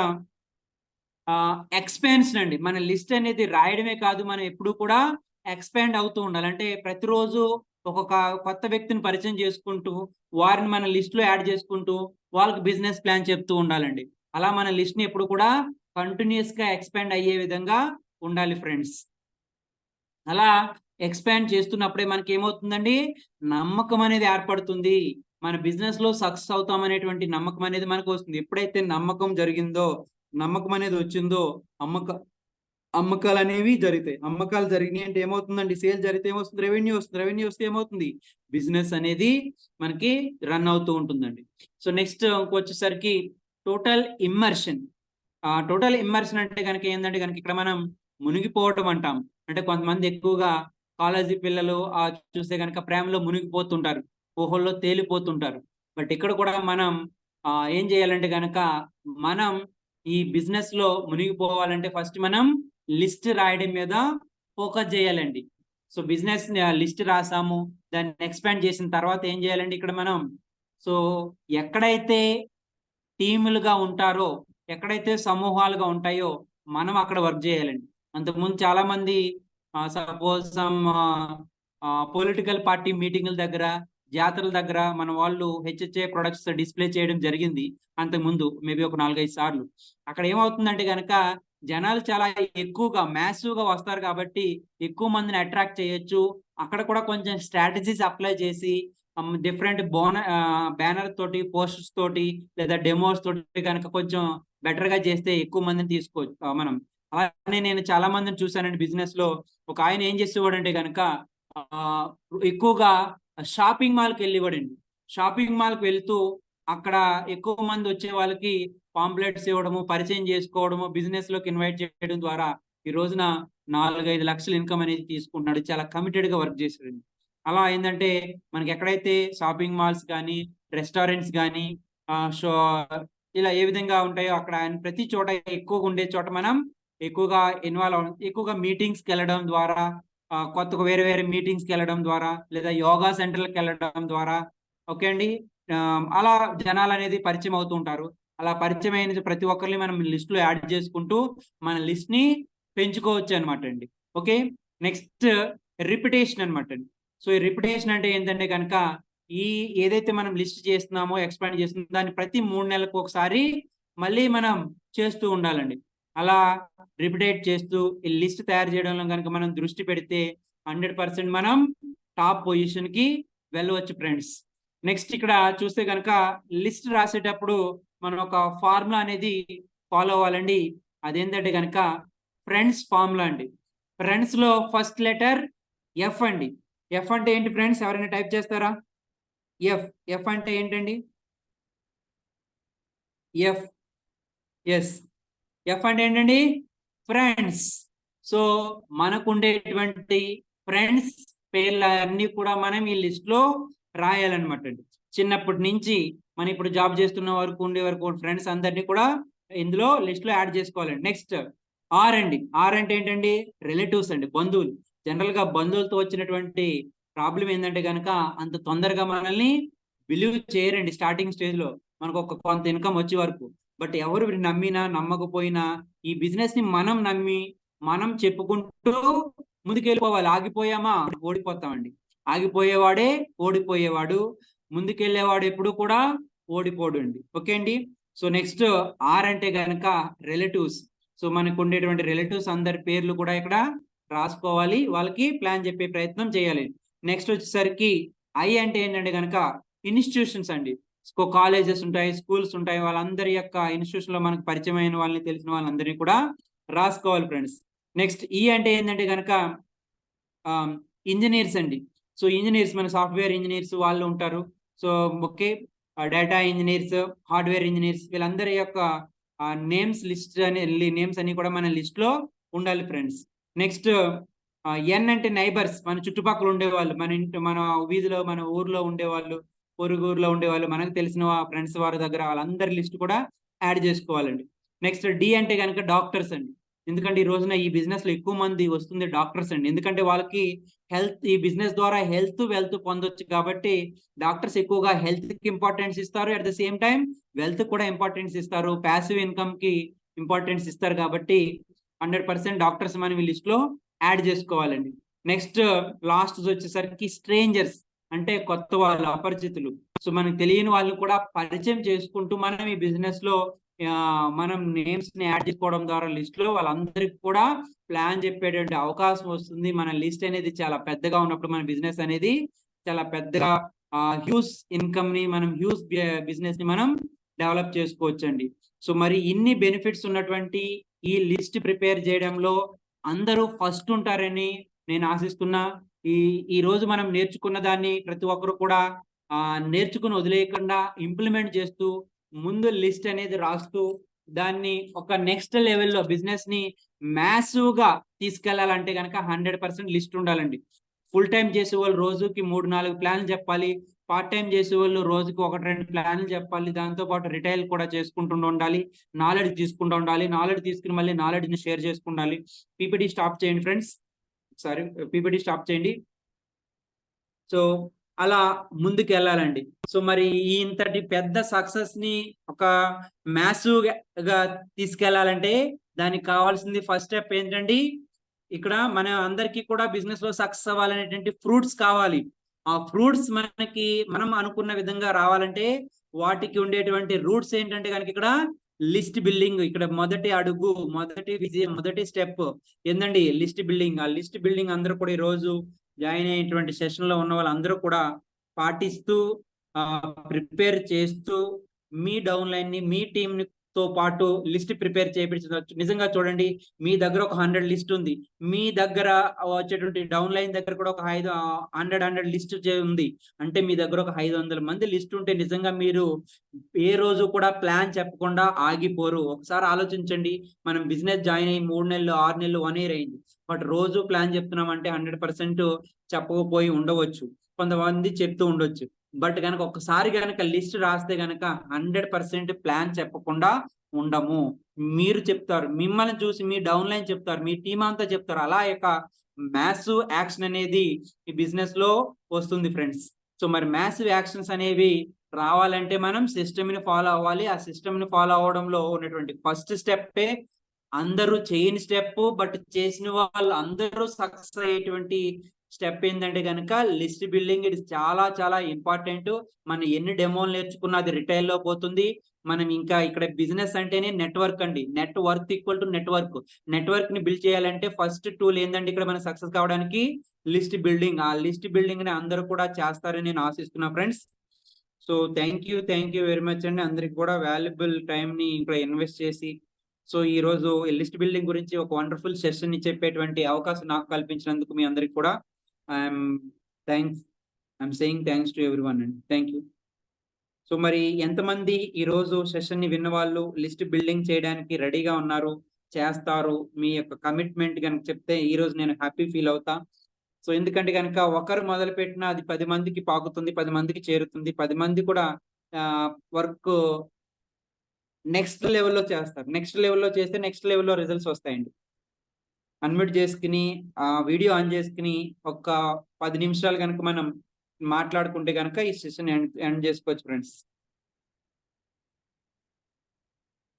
ఎక్స్పాన్షన్ అండి. మన లిస్ట్ అనేది రాయడమే కాదు, మనం ఎప్పుడు కూడా ఎక్స్పాండ్ అవుతూ ఉండాలి. అంటే ప్రతిరోజు ఒక్కొక్క కొత్త వ్యక్తిని పరిచయం చేసుకుంటూ, వారిని మన లిస్ట్ లో యాడ్ చేసుకుంటూ, వాళ్ళకి బిజినెస్ ప్లాన్ చెప్తూ ఉండాలండి. అలా మన లిస్ట్ ని ఎప్పుడు కూడా కంటిన్యూస్ గా ఎక్స్పాండ్ అయ్యే విధంగా ఉండాలి ఫ్రెండ్స్. అలా ఎక్స్పాండ్ చేస్తున్నప్పుడే మనకి ఏమవుతుందండి, నమ్మకం అనేది ఏర్పడుతుంది. మన బిజినెస్ లో సక్సెస్ అవుతాం అనేటువంటి నమ్మకం అనేది మనకు వస్తుంది. ఎప్పుడైతే నమ్మకం జరిగిందో, నమ్మకం అనేది వచ్చిందో, అమ్మకాలు అనేవి జరుగుతాయి. అమ్మకాలు జరిగినాయి అంటే ఏమవుతుందండి, సేల్ జరిగితే ఏమొస్తుంది, రెవెన్యూ వస్తుంది. రెవెన్యూ వస్తే ఏమవుతుంది, బిజినెస్ అనేది మనకి రన్ అవుతూ ఉంటుందండి. సో నెక్స్ట్ వచ్చేసరికి టోటల్ ఇమ్మర్షన్. టోటల్ ఇమ్మర్షన్ అంటే కనుక ఏంటంటే కనుక ఇక్కడ మనం మునిగిపోవటం అంటాం. అంటే కొంతమంది ఎక్కువగా కాలేజీ పిల్లలు చూస్తే కనుక ప్రేమలో మునిగిపోతుంటారు, ఊహల్లో తేలిపోతుంటారు. బట్ ఇక్కడ కూడా మనం ఏం చేయాలంటే కనుక, మనం ఈ బిజినెస్ లో మునిగిపోవాలంటే ఫస్ట్ మనం లిస్ట్ రాయడం మీద ఫోకస్ చేయాలండి. సో బిజినెస్ లిస్ట్ రాసాము, దాన్ని ఎక్స్పాండ్ చేసిన తర్వాత ఏం చేయాలండి ఇక్కడ మనం, సో ఎక్కడైతే టీములుగా ఉంటారో, ఎక్కడైతే సమూహాలుగా ఉంటాయో మనం అక్కడ వర్క్ చేయాలండి. అంతకుముందు చాలా మంది సపోజ్ సమ్ పొలిటికల్ పార్టీ మీటింగుల దగ్గర, జాతరల దగ్గర మన వాళ్ళు హెచ్హెచ్ఏ ప్రొడక్ట్స్ డిస్ప్లే చేయడం జరిగింది అంతకుముందు, మేబీ ఒక 4-5 సార్లు. అక్కడ ఏమవుతుందంటే కనుక, జనాలు చాలా ఎక్కువగా మ్యాసివ్ గా వస్తారు కాబట్టి ఎక్కువ మందిని అట్రాక్ట్ చేయొచ్చు. అక్కడ కూడా కొంచెం స్ట్రాటజీస్ అప్లై చేసి డిఫరెంట్ బ్యానర్ తోటి, పోస్టర్స్ తోటి, లేదా డెమోస్ తోటి కనుక కొంచెం బెటర్ గా చేస్తే ఎక్కువ మందిని తీసుకోవచ్చు మనం. అలానే నేను చాలా మందిని చూసానండి బిజినెస్ లో. ఒక ఆయన ఏం చేసేవాడంటే కనుక, ఎక్కువగా షాపింగ్ మాల్కి వెళ్ళేవాడండి. షాపింగ్ మాల్కి వెళ్తూ అక్కడ ఎక్కువ మంది వచ్చే వాళ్ళకి పాంప్లెట్స్ ఇవ్వడము, పరిచయం చేసుకోవడము, బిజినెస్ లోకి ఇన్వైట్ చేయడం ద్వారా ఈ రోజున 4-5 లక్షల ఇన్కమ్ అనేది తీసుకుంటున్నాడు. చాలా కమిటెడ్ గా వర్క్ చేశాడండి. అలా ఏంటంటే మనకి ఎక్కడైతే షాపింగ్ మాల్స్ కానీ, రెస్టారెంట్స్ కానీ, షో ఇలా ఏ విధంగా ఉంటాయో అక్కడ ఆయన ప్రతి చోట ఎక్కువగా ఉండే చోట మనం ఎక్కువగా ఎక్కువగా మీటింగ్స్కి వెళ్ళడం ద్వారా, కొత్తగా వేరే వేరే మీటింగ్స్కి వెళ్ళడం ద్వారా, లేదా యోగా సెంటర్లకు వెళ్ళడం ద్వారా, ఓకే అండి, అలా జనాలు అనేది పరిచయం అవుతూ ఉంటారు. అలా పరిచయం అయిన ప్రతి ఒక్కరిని మనం లిస్ట్ లో యాడ్ చేసుకుంటూ మన లిస్ట్ ని పెంచుకోవచ్చు అనమాట అండి. ఓకే, నెక్స్ట్ రిపిటేషన్ అనమాట అండి. సో ఈ రిపిటేషన్ అంటే ఏంటంటే కనుక, ఏదైతే మనం లిస్ట్ చేస్తున్నామో, ఎక్స్పాండ్ చేస్తున్నామో, దాన్ని ప్రతి 3 నెలలకు ఒకసారి మళ్ళీ మనం చేస్తూ ఉండాలండి. అలా రిపిటేట్ చేస్తూ ఈ లిస్ట్ తయారు చేయడంలో కనుక మనం దృష్టి పెడితే 100% మనం టాప్ పొజిషన్ కి వెళ్ళవచ్చు ఫ్రెండ్స్. నెక్స్ట్ ఇక్కడ చూస్తే కనుక, లిస్ట్ రాసేటప్పుడు మనం ఒక ఫార్ములా అనేది ఫాలో అవ్వాలండి. అదేంటంటే కనుక ఫ్రెండ్స్ ఫార్ములా అండి. ఫ్రెండ్స్ లో ఫస్ట్ లెటర్ ఎఫ్ అండి. ఎఫ్ అంటే ఏంటి ఫ్రెండ్స్, ఎవరైనా టైప్ చేస్తారా? ఎఫ్. ఎఫ్ అంటే ఏంటండి? ఎఫ్. ఎస్. ఎఫ్ అంటే ఏంటండి? ఫ్రెండ్స్. సో మనకు ఉండేటువంటి ఫ్రెండ్స్ పేర్లన్నీ కూడా మనం ఈ లిస్ట్ లో రాయాలన్నమాట అండి. చిన్నప్పటి నుంచి మనం ఇప్పుడు జాబ్ చేస్తున్న వరకు ఉండే వరకు ఫ్రెండ్స్ అందరినీ కూడా ఇందులో లిస్ట్ లో యాడ్ చేసుకోవాలండి. నెక్స్ట్ ఆర్ అండి. ఆర్ అంటే ఏంటండి? రిలేటివ్స్ అండి, బంధువులు. జనరల్ గా బంధువులతో వచ్చినటువంటి ప్రాబ్లం ఏంటంటే కనుక, అంత తొందరగా మనల్ని బిలీవ్ చేయరండి స్టార్టింగ్ స్టేజ్ లో, మనకు ఒక కొంత ఇన్కమ్ వచ్చే వరకు. బట్ ఎవరు నమ్మినా నమ్మకపోయినా ఈ బిజినెస్ ని మనం నమ్మి మనం చెప్పుకుంటూ ముందుకెళ్ళిపోవాలి. ఆగిపోయామా ఓడిపోతామండి. ఆగిపోయేవాడే ఓడిపోయేవాడు, ముందుకెళ్ళేవాడు ఎప్పుడు కూడా ఓడిపోడు అండి. ఓకే అండి. సో నెక్స్ట్ ఆర్ అంటే గనక రిలేటివ్స్. సో మనకు ఉండేటువంటి రిలేటివ్స్ అందరి పేర్లు కూడా ఇక్కడ రాసుకోవాలి, వాళ్ళకి ప్లాన్ చెప్పే ప్రయత్నం చేయాలి. నెక్స్ట్ వచ్చేసరికి ఐ అంటే ఏంటంటే కనుక ఇన్స్టిట్యూషన్స్ అండి. కాలేజెస్ ఉంటాయి, స్కూల్స్ ఉంటాయి, వాళ్ళందరి యొక్క ఇన్స్టిట్యూషన్ లో మనకు పరిచయం అయిన వాళ్ళని, తెలిసిన వాళ్ళందరినీ కూడా రాసుకోవాలి ఫ్రెండ్స్. నెక్స్ట్ ఈ అంటే ఏంటంటే కనుక ఇంజనీర్స్ అండి. సో ఇంజనీర్స్, మన సాఫ్ట్వేర్ ఇంజనీర్స్ వాళ్ళు ఉంటారు. So okay, data engineers, hardware engineers, వీళ్ళందరి యొక్క నేమ్స్ లిస్ట్ నేమ్స్ అన్ని కూడా మన లిస్ట్ లో ఉండాలి ఫ్రెండ్స్. నెక్స్ట్ ఎన్ అంటే నైబర్స్, మన చుట్టుపక్కల ఉండేవాళ్ళు, మన వీధిలో మన ఊర్లో ఉండేవాళ్ళు, పొరుగు ఊర్లో ఉండేవాళ్ళు, మనకు తెలిసిన ఫ్రెండ్స్ వారి దగ్గర వాళ్ళందరి లిస్ట్ కూడా యాడ్ చేసుకోవాలండి. నెక్స్ట్ డి అంటే కనుక డాక్టర్స్ అండి. ఎందుకంటే ఈ రోజున ఈ బిజినెస్ లో ఎక్కువ మంది వస్తుంది డాక్టర్స్ అండి. ఎందుకంటే వాళ్ళకి ఈ బిజినెస్ ద్వారా వెల్త్ పొందొచ్చు కాబట్టి డాక్టర్స్ ఎక్కువగా హెల్త్ కి ఇంపార్టెన్స్ ఇస్తారు. At the same time wealth కూడా ఇంపార్టెన్స్ ఇస్తారు. ప్యాసివ్ ఇన్కమ్ కి ఇంపార్టెన్స్ ఇస్తారు కాబట్టి 100% డాక్టర్స్ మనం ఈ లిస్ట్ లో యాడ్ చేసుకోవాలండి. నెక్స్ట్ లాస్ట్ వచ్చేసరికి స్ట్రేంజర్స్ అంటే కొత్త వాళ్ళు, అపరిచితులు. సో మనకు తెలియని వాళ్ళు కూడా పరిచయం చేసుకుంటూ మనం ఈ బిజినెస్ లో మనం నేమ్స్ ని యాడ్ చేసుకోవడం ద్వారా లిస్ట్ లో వాళ్ళందరికీ కూడా ప్లాన్ చెప్పేటువంటి అవకాశం వస్తుంది. మన లిస్ట్ అనేది చాలా పెద్దగా ఉన్నప్పుడు మన బిజినెస్ అనేది చాలా పెద్దగా హ్యూజ్ ఇన్కమ్ ని మనం హ్యూజ్ బిజినెస్ ని మనం డెవలప్ చేసుకోవచ్చండి. సో మరి ఇన్ని బెనిఫిట్స్ ఉన్నటువంటి ఈ లిస్ట్ ప్రిపేర్ చేయడంలో అందరూ ఫస్ట్ ఉంటారని నేను ఆశిస్తున్నా. ఈ రోజు మనం నేర్చుకున్న దాన్ని ప్రతి ఒక్కరు కూడా నేర్చుకుని వదిలేయకుండా ఇంప్లిమెంట్ చేస్తూ ముందు లిస్ట్ అనేది రాస్తూ దాన్ని ఒక నెక్స్ట్ లెవెల్లో బిజినెస్ ని మ్యాసివ్ గా తీసుకెళ్లాలంటే కనుక 100% లిస్ట్ ఉండాలండి. ఫుల్ టైం చేసే వాళ్ళు రోజుకి 3-4 ప్లాన్లు చెప్పాలి. పార్ట్ టైం చేసే వాళ్ళు రోజుకి 1-2 ప్లాన్లు చెప్పాలి. దాంతో పాటు రిటైల్ కూడా చేసుకుంటూ ఉండాలి. నాలెడ్జ్ తీసుకుంటూ ఉండాలి. నాలెడ్జ్ తీసుకుని మళ్ళీ నాలెడ్జ్ ని షేర్ చేసుకుండాలి. పీపీటీ స్టాప్ చేయండి ఫ్రెండ్స్. సారీ, పీపీటీ స్టాప్ చేయండి. సో అలా ముందుకు వెళ్ళాలండి. సో మరి ఇంతటి పెద్ద సక్సెస్ ని ఒక మ్యాసివ్ గా తీసుకెళ్లాలంటే దానికి కావాల్సింది ఫస్ట్ స్టెప్ ఏంటండి, ఇక్కడ మన అందరికీ కూడా బిజినెస్ లో సక్సెస్ అవ్వాలనేటువంటి ఫ్రూట్స్ కావాలి. ఆ ఫ్రూట్స్ మనకి మనం అనుకున్న విధంగా రావాలంటే వాటికి ఉండేటువంటి రూట్స్ ఏంటంటే కనుక ఇక్కడ లిస్ట్ బిల్డింగ్. ఇక్కడ మొదటి అడుగు, మొదటి స్టెప్ ఏందండి, లిస్ట్ బిల్డింగ్. ఆ లిస్ట్ బిల్డింగ్ అందరూ కూడా ఈ రోజు జాయిన్ అయినటువంటి సెషన్ లో ఉన్న వాళ్ళందరూ కూడా పాటిస్తూ ప్రిపేర్ చేస్తూ మీ డౌన్ లైన్ ని మీ టీమ్ తో పాటు లిస్ట్ ప్రిపేర్ చేయించవచ్చు. నిజంగా చూడండి, మీ దగ్గర ఒక 100 లిస్ట్ ఉంది, మీ దగ్గర వచ్చేటువంటి డౌన్ లైన్ దగ్గర కూడా ఒక 100 లిస్ట్ ఉంది అంటే మీ దగ్గర ఒక 500 మంది లిస్ట్ ఉంటే నిజంగా మీరు ఏ రోజు కూడా ప్లాన్ చెప్పకుండా ఆగిపోరు. ఒకసారి ఆలోచించండి, మనం బిజినెస్ జాయిన్ అయ్యి 3 నెలలు, 6 నెలలు, 1 year అయింది. బట్ రోజు ప్లాన్ చెప్తున్నాం అంటే 100% చెప్పకపోయి ఉండవచ్చు, కొంతమంది చెప్తూ ఉండొచ్చు. బట్ కనుక ఒక్కసారి కనుక లిస్ట్ రాస్తే కనుక 100% ప్లాన్ చెప్పకుండా ఉండము. మీరు చెప్తారు, మిమ్మల్ని చూసి మీ డౌన్ లైన్ చెప్తారు, మీ టీమ్ అంతా చెప్తారు. అలా యొక్క మ్యాసివ్ యాక్షన్ అనేది ఈ బిజినెస్ లో వస్తుంది ఫ్రెండ్స్. సో మరి మ్యాసివ్ యాక్షన్స్ అనేవి రావాలంటే మనం సిస్టమ్ ని ఫాలో అవ్వాలి. ఆ సిస్టమ్ ని ఫాలో అవడంలో ఉన్నటువంటి ఫస్ట్ స్టెప్పే అందరూ చేయని స్టెప్, బట్ చేసిన వాళ్ళు అందరూ సక్సెస్ అయ్యేటువంటి స్టెప్ ఏంటంటే కనుక లిస్ట్ బిల్డింగ్. ఇది చాలా చాలా ఇంపార్టెంట్. మనం ఎన్ని డెమోలు నేర్చుకున్నా అది రిటైల్ లో పోతుంది. మనం ఇంకా ఇక్కడ బిజినెస్ అంటేనే నెట్వర్క్ అండి. Network equal to network. Network ని బిల్డ్ చేయాలంటే ఫస్ట్ టూల్ ఏంటంటే ఇక్కడ మనం సక్సెస్ కావడానికి లిస్ట్ బిల్డింగ్. ఆ లిస్ట్ బిల్డింగ్ ని అందరూ కూడా చేస్తారని నేను ఆశిస్తున్నా friends. So thank you very much అండి. అందరికి కూడా వాల్యుబుల్ టైం ని ఇక్కడ ఇన్వెస్ట్ చేసి సో ఈ రోజు లిస్ట్ బిల్డింగ్ గురించి ఒక వండర్ఫుల్ సెషన్ ని చెప్పేటువంటి అవకాశం నాకు కల్పించినందుకు మీ అందరికి కూడా I'm saying thanks to everyone అండి. Thank you. సో మరి ఎంతమంది ఈ రోజు సెషన్ ని విన్న వాళ్ళు లిస్ట్ బిల్డింగ్ చేయడానికి రెడీగా ఉన్నారు, చేస్తారు, మీ యొక్క కమిట్మెంట్ కనుక చెప్తే ఈ రోజు నేను హ్యాపీ ఫీల్ అవుతా. సో ఎందుకంటే కనుక ఒకరు మొదలు పెట్టినా అది 10 మందికి పాకుతుంది, 10 మందికి చేరుతుంది, 10 మంది కూడా వర్క్ నెక్స్ట్ లెవెల్లో చేస్తారు. నెక్స్ట్ లెవెల్లో చేస్తే నెక్స్ట్ లెవెల్లో రిజల్ట్స్ వస్తాయండి. అన్మ్యూట్ చేసుకుని వీడియో ఆన్ చేసుకుని ఒక 10 నిమిషాలు కనుక మనం మాట్లాడుకుంటే కనుక ఈ సెషన్ ఎండ్ చేసుకోవచ్చు ఫ్రెండ్స్.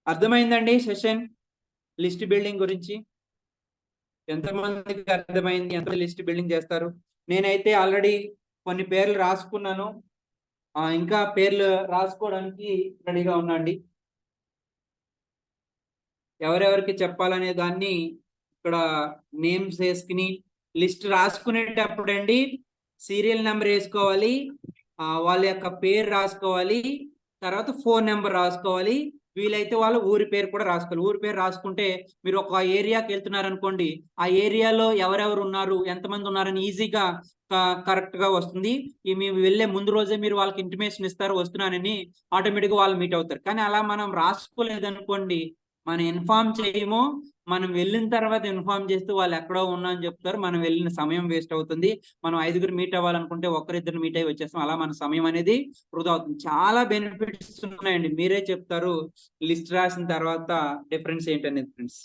అర్థమైందండి సెషన్ లిస్ట్ బిల్డింగ్ గురించి? ఎంతమందికి అర్థమైంది? ఎంత లిస్ట్ బిల్డింగ్ చేస్తారు? నేనైతే ఆల్రెడీ కొన్ని పేర్లు రాసుకున్నాను, ఇంకా పేర్లు రాసుకోవడానికి రెడీగా ఉన్నాండి. ఎవరెవరికి చెప్పాలనే దాన్ని ఇక్కడ నేమ్స్ వేసుకుని లిస్ట్ రాసుకునేటప్పుడు అండి సీరియల్ నెంబర్ వేసుకోవాలి, వాళ్ళ యొక్క పేరు రాసుకోవాలి, తర్వాత ఫోన్ నెంబర్ రాసుకోవాలి. వీలైతే వాళ్ళు ఊరి పేరు కూడా రాసుకోవాలి. ఊరి పేరు రాసుకుంటే మీరు ఒక ఏరియాకి వెళ్తున్నారు అనుకోండి, ఆ ఏరియాలో ఎవరెవరు ఉన్నారు, ఎంతమంది ఉన్నారని ఈజీగా కరెక్ట్ గా వస్తుంది. మేము వెళ్ళే ముందు రోజే మీరు వాళ్ళకి ఇంటిమేషన్ ఇస్తారు వస్తున్నానని, ఆటోమేటిక్ గా వాళ్ళు మీట్ అవుతారు. కానీ అలా మనం రాసుకోలేదనుకోండి, మనం ఇన్ఫార్మ్ చేయము, మనం వెళ్ళిన తర్వాత ఇన్ఫార్మ్ చేస్తే వాళ్ళు ఎక్కడో ఉన్నా అని చెప్తారు. మనం వెళ్ళిన సమయం వేస్ట్ అవుతుంది. మనం 5గురు మీట్ అవ్వాలనుకుంటే ఒక్కరిద్దరు మీట్ అయ్యి వచ్చేస్తాం. అలా మన సమయం అనేది వృధా అవుతుంది. చాలా బెనిఫిట్స్ ఉన్నాయండి. మీరే చెప్తారు లిస్ట్ రాసిన తర్వాత డిఫరెన్స్ ఏంటనేది ఫ్రెండ్స్.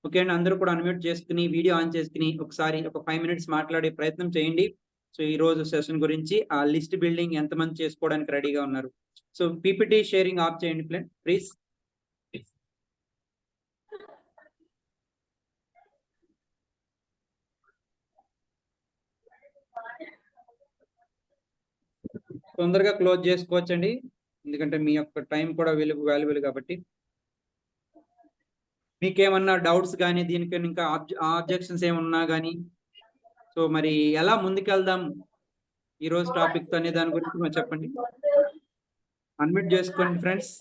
ఓకే అండి. అందరూ కూడా అన్మ్యూట్ చేసుకుని వీడియో ఆన్ చేసుకుని ఒకసారి ఒక 5 మినిట్స్ మాట్లాడే ప్రయత్నం చేయండి. సో ఈ రోజు సెషన్ గురించి ఆ లిస్ట్ బిల్డింగ్ ఎంతమంది చేసుకోవడానికి రెడీగా ఉన్నారు? సో పీపీటీ షేరింగ్ ఆఫ్ చేయండి ప్లీజ్. తొందరగా క్లోజ్ చేసుకోవచ్చండి, ఎందుకంటే మీ యొక్క టైం కూడా వాల్యుబుల్ కాబట్టి. మీకేమన్నా డౌట్స్ కానీ దీనికి ఇంకా ఆబ్జెక్షన్స్ ఏమన్నా కానీ, సో మరి ఎలా ముందుకెళ్దాం ఈ రోజు టాపిక్ తో అనే దాని గురించి మరి చెప్పండి. అన్మ్యూట్ చేసుకోండి ఫ్రెండ్స్.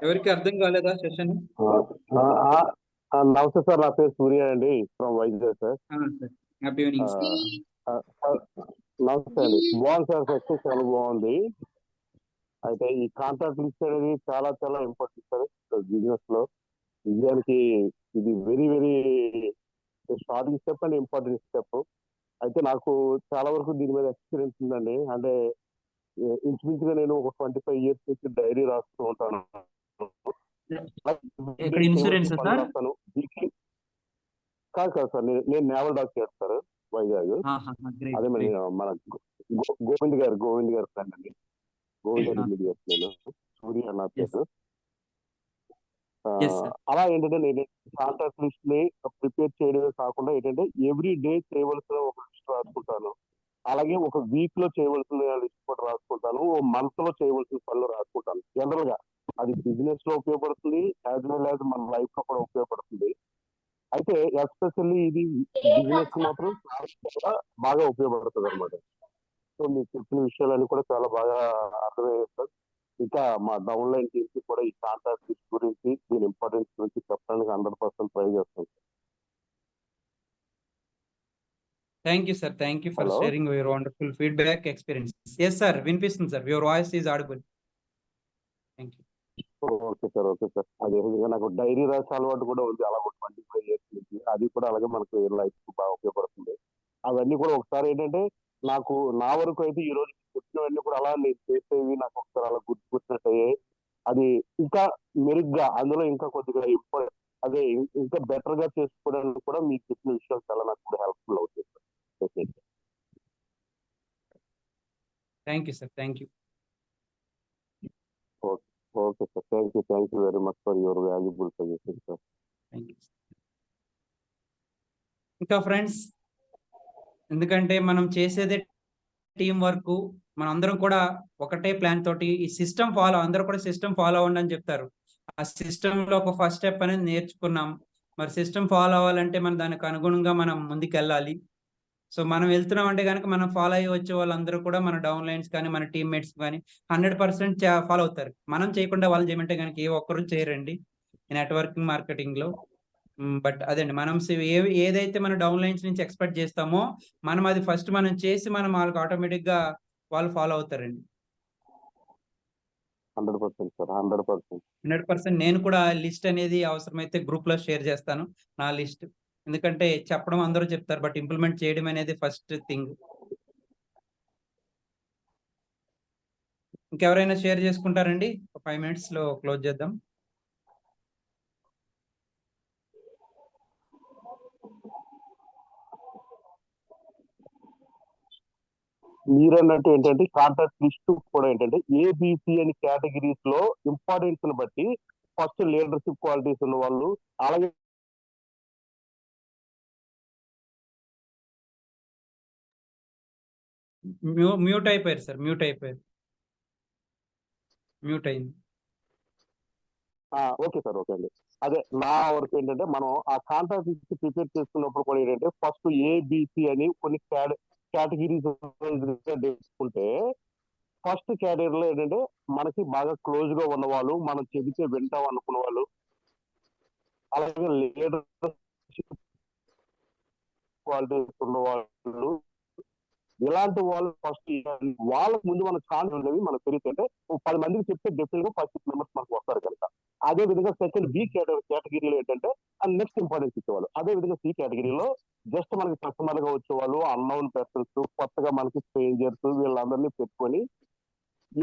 ఎవరికి అర్థం కాలేదా సెషన్? నమస్తే సార్, నా పేరు సూర్య అండి, from Vizag sir. Happy evening. నమస్తే అండి. బాగుంది సార్, సక్సెస్ చాలా బాగుంది. అయితే ఈ కాంట్రాక్ట్ లిస్ట్ అనేది చాలా చాలా ఇంపార్టెంట్ సార్ బిజినెస్ లో. విజయానికి ఇది very very starting step and important step. అయితే నాకు చాలా వరకు దీని మీద ఎక్స్పీరియన్స్ ఉందండి. అంటే ఇంచుమించుగా నేను ఒక 25 years నుంచి డైరీ రాస్తూ ఉంటాను. Insurance sir? కాదు సార్, నేను నేవల్ డాక్ చేస్తారు వైజాగ్. అదే మన గోవింద్ గారు ఫ్రెండ్ అండి. గోవింద్ గారు నేను సూర్య నా పేరు. అలా ఏంటంటే నేను కాంట్రాక్ట్ లిస్ట్ ని ప్రిపేర్ చేయడమే కాకుండా ఏంటంటే ఎవ్రీ డే చేయవలసిన ఒక లిస్ట్ రాసుకుంటాను. అలాగే ఒక వీక్ లో చేయవలసిన లిస్ట్ కూడా రాసుకుంటాను. ఓ మంత్ లో చేయవలసిన పనులు రాసుకుంటాను. జనరల్ గా అది బిజినెస్ లో ఉపయోగపడుతుంది, యాజ్ వెల్ యాజ్ మన లైఫ్ లో కూడా ఉపయోగపడుతుంది. అయితే ఎస్పెషల్లీ ఇది బిజినెస్ మాత్రం చాలా బాగా ఉపయోగపడుతుంది అనమాట. సో మీకు చెప్పిన విషయాలన్నీ కూడా చాలా బాగా అర్థమయ్యాయి సార్. ఇంకా మా డౌన్ లైన్ టీమ్ కి కూడా ఈ కాంట్రాక్ట్ లిస్ట్ గురించి, దీని ఇంపార్టెన్స్ గురించి చెప్పడానికి 100% ట్రై చేస్తాం. Thank you sir, thank you for sharing your wonderful feedback experience. Yes sir, వినిపిస్తుంది sir, your voice is audible. Thank you. Okay sir, okay sir. అదే విధంగా నాకు డైరీ రాసే అలవాటు కూడా ఉంది, అలా 25 years నుంచి. అది కూడా అలాగే మనకు లైఫ్ బాగా ఉపయోగపడుతుంది. అవన్నీ కూడా ఒకసారి ఏంటంటే నాకు నా వరకు అయితే ఈ రోజు చెప్పినవన్నీ కూడా అలా నేను చేసేవి నాకు ఒకసారి అలా గుర్తుకొచ్చినట్టు అయ్యాయి. అది ఇంకా మెరుగ్గా అందులో ఇంకా కొద్దిగా అదే ఇంకా బెటర్ గా చేసుకోవడానికి కూడా మీకు చెప్పిన విషయాలు చాలా నాకు కూడా హెల్ప్ఫుల్ అవుతాయి sir. Thank you sir, thank you. Okay sir, thank you very much for your valuable suggestion sir. Thank you. ఇంకా ఫ్రెండ్స్, ఎందుకంటే మనం చేసేదే టీం వర్క్, మనం అందరం కూడా ఒకటే ప్లాన్ తోటి ఈ సిస్టమ్ ఫాలో, అందరూ కూడా సిస్టమ్ ఫాలో అవ్వండి అని చెప్తారు. ఆ సిస్టమ్ లో ఒక ఫస్ట్ స్టెప్ అనేది నేర్చుకున్నాం. మరి సిస్టమ్ ఫాలో అవ్వాలంటే మనం దానికి అనుగుణంగా మనం ముందుకెళ్ళాలి. సో మనం వెళ్తున్నాం అంటే కనుక మనం ఫాలో అయ్యి వచ్చే వాళ్ళందరూ కూడా మన డౌన్ లైన్స్ కానీ మన టీమ్మేట్స్ కానీ 100% ఫాలో అవుతారు. మనం చేయకుండా వాళ్ళు చేయమంటే కనుక ఏ ఒక్కరు చేయరండి నెట్వర్కింగ్ మార్కెటింగ్ లో. బట్ అదండి, మనం ఏదైతే మన డౌన్ లైన్స్ నుంచి ఎక్స్పెక్ట్ చేస్తామో మనం అది ఫస్ట్ మనం చేసి మనం వాళ్ళకి ఆటోమేటిక్ గా వాళ్ళు ఫాలో అవుతారండి. 100% సార్, 100%. 100%. నేను కూడా లిస్ట్ అనేది అవసరమైతే గ్రూప్ లో షేర్ చేస్తాను నా లిస్ట్. ఎందుకంటే చెప్పడం అందరూ చెప్తారు, బట్ ఇంప్లిమెంట్ చేయడం అనేది ఫస్ట్ థింగ్. ఇంకెవరైనా షేర్ చేసుకుంటారండి? 5 minutes లో క్లోజ్ చేద్దాం. మీరన్నట్టు ఏంటంటే కాంట్రాక్ట్ లిస్ట్ కూడా ఏంటంటే ఏబిసి అని కేటగిరీస్ లో ఇంపార్టెన్స్ ని బట్టి ఫస్ట్ లీడర్షిప్ క్వాలిటీస్ ఉన్న వాళ్ళు, అలాగే మ్యూట్ అయిపోయారు సార్, మ్యూట్ అయిపోయారు, మ్యూట్ అయింది. ఓకే సార్, ఓకే అండి. అదే నా వరకు ఏంటంటే మనం ఆ కాంట్రాక్ట్ లిస్ట్ ప్రిపేర్ చేసుకున్నప్పుడు కూడా ఏంటంటే ఫస్ట్ ఏబిసి అని కొన్ని కేటగిరీస్ తీసుకుంటే ఫస్ట్ కేటగిరీలో ఏంటంటే మనకి బాగా క్లోజ్ గా ఉన్న వాళ్ళు, మనం చెబితే వింటాం అనుకున్న వాళ్ళు, అలాగే లీడర్షిప్ క్వాలిటీస్ ఉన్న వాళ్ళు, ఇలాంటి వాళ్ళు ఫస్ట్ వాళ్ళకి ముందు మన ఛాన్స్ ఉండేవి మనకు పెరుగుతుంటే 10 మందికి చెప్తే డెఫినెట్ గా 5-6 మెంబర్స్ మనకు వస్తారు కనుక. అదే విధంగా సెకండ్ బి కేటగిరీలో ఏంటంటే నెక్స్ట్ ఇంపార్టెన్స్ ఇచ్చేవాళ్ళు. అదే విధంగా సి కేటగిరీలో జస్ట్ మనకి కస్టమర్ గా వచ్చేవాళ్ళు, అన్నోన్ పర్సన్స్, కొత్తగా మనకి స్ట్రేంజర్స్, వీళ్ళందరినీ పెట్టుకొని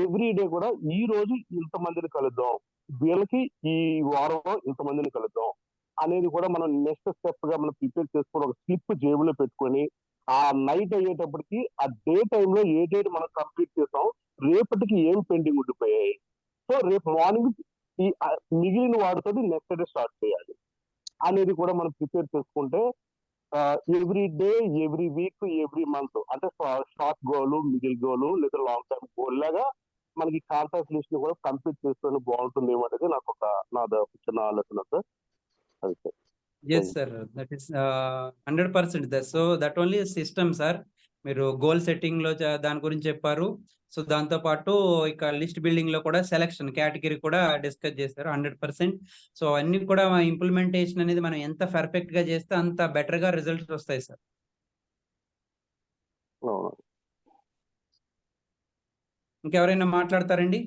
ఎవ్రీ డే కూడా ఈ రోజు ఇంతమందిని కలుద్దాం, వీళ్ళకి ఈ వారంలో ఇంతమందిని కలుద్దాం అనేది కూడా మనం నెక్స్ట్ స్టెప్ గా మనం ప్రిపేర్ చేసుకొని ఒక స్లిప్ జేబులో పెట్టుకొని ఆ నైట్ అయ్యేటప్పటికి ఆ డే టైంలో ఏ డేట్ మనం కంప్లీట్ చేస్తాం, రేపటికి ఏం పెండింగ్ ఉండిపోయాయి, సో రేపు మార్నింగ్ ఈ మిగిలిన వాటితో నెక్స్ట్ డే స్టార్ట్ చేయాలి అనేది కూడా మనం ప్రిపేర్ చేసుకుంటే every day, every week, every month అంటే షార్ట్ గోల్, మిడిల్ గోల్ లేదా లాంగ్ టర్మ్ గోల్ లాగా మనకి కాంటాక్ట్ లిస్ట్ ని కూడా కంప్లీట్ చేసుకొని బాగుంటుంది అనేది నాకు నాది ఒక చిన్న ఆలోచన సార్. అది sir. Yes sir, that is 100% so that only system sir. మీరు గోల్ సెట్టింగ్ లో దాని గురించి చెప్పారు. సో దాంతో పాటు ఇక లిస్ట్ బిల్డింగ్ లో కూడా సెలక్షన్ కేటగిరీ కూడా డిస్కస్ చేశారు 100%. సో అన్ని కూడా ఇంప్లిమెంటేషన్ అనేది మనం ఎంత పర్ఫెక్ట్ గా చేస్తే అంత బెటర్ గా రిజల్ట్స్ వస్తాయి సార్. అవును. ఇంకెవరైనా మాట్లాడతారండి?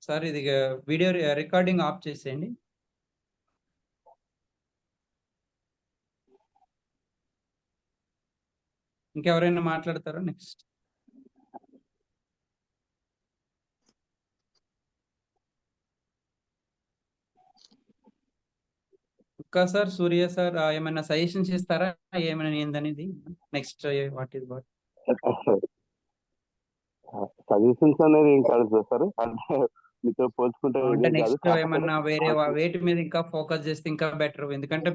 సార్ ఇది వీడియో రికార్డింగ్ ఆఫ్ చేసేయండి. ఇంకెవరైనా మాట్లాడతారా? నెక్స్ట్ ఇంకా సార్, సూర్య సార్ ఏమైనా సజెషన్స్ ఇస్తారా? ఏమైనా ఏందనేది next what is what? Suggestions అనేది ఏం కాదు సార్, అంటే మీతో పోల్చుకుంటే అంటే ఏం కాదు. నెక్స్ట్ ఏమన్నా వేరే వేటి మీద ఇంకా ఫోకస్ చేస్తే ఇంకా బెటర్. ఎందుకంటే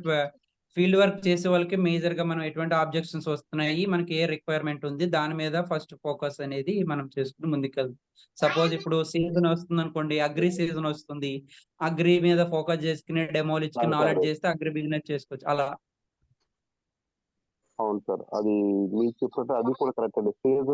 ఫీల్డ్ వర్క్ చేసే వాళ్ళకి మేజర్ గా మనం ఎటువంటి ఆబ్జెక్షన్స్ వస్తున్నాయి, మనకి ఏ రిక్వైర్మెంట్ ఉంది, దాని మీద ఫస్ట్ ఫోకస్ అనేది మనం చేసుకుని ముందుకెళ్తాం. సపోజ్ ఇప్పుడు సీజన్ వస్తుంది అనుకోండి, అగ్రి సీజన్ వస్తుంది, అగ్రి మీద ఫోకస్ చేసుకుని డెమోలు ఇచ్చుకుని నాలెడ్జ్ చేస్తే అగ్రి బిజినెస్ చేసుకోవచ్చు అలా. అవును సార్, అది మీరు చెప్పినట్టు అది కూడా కరెక్ట్ అండి. సీజన్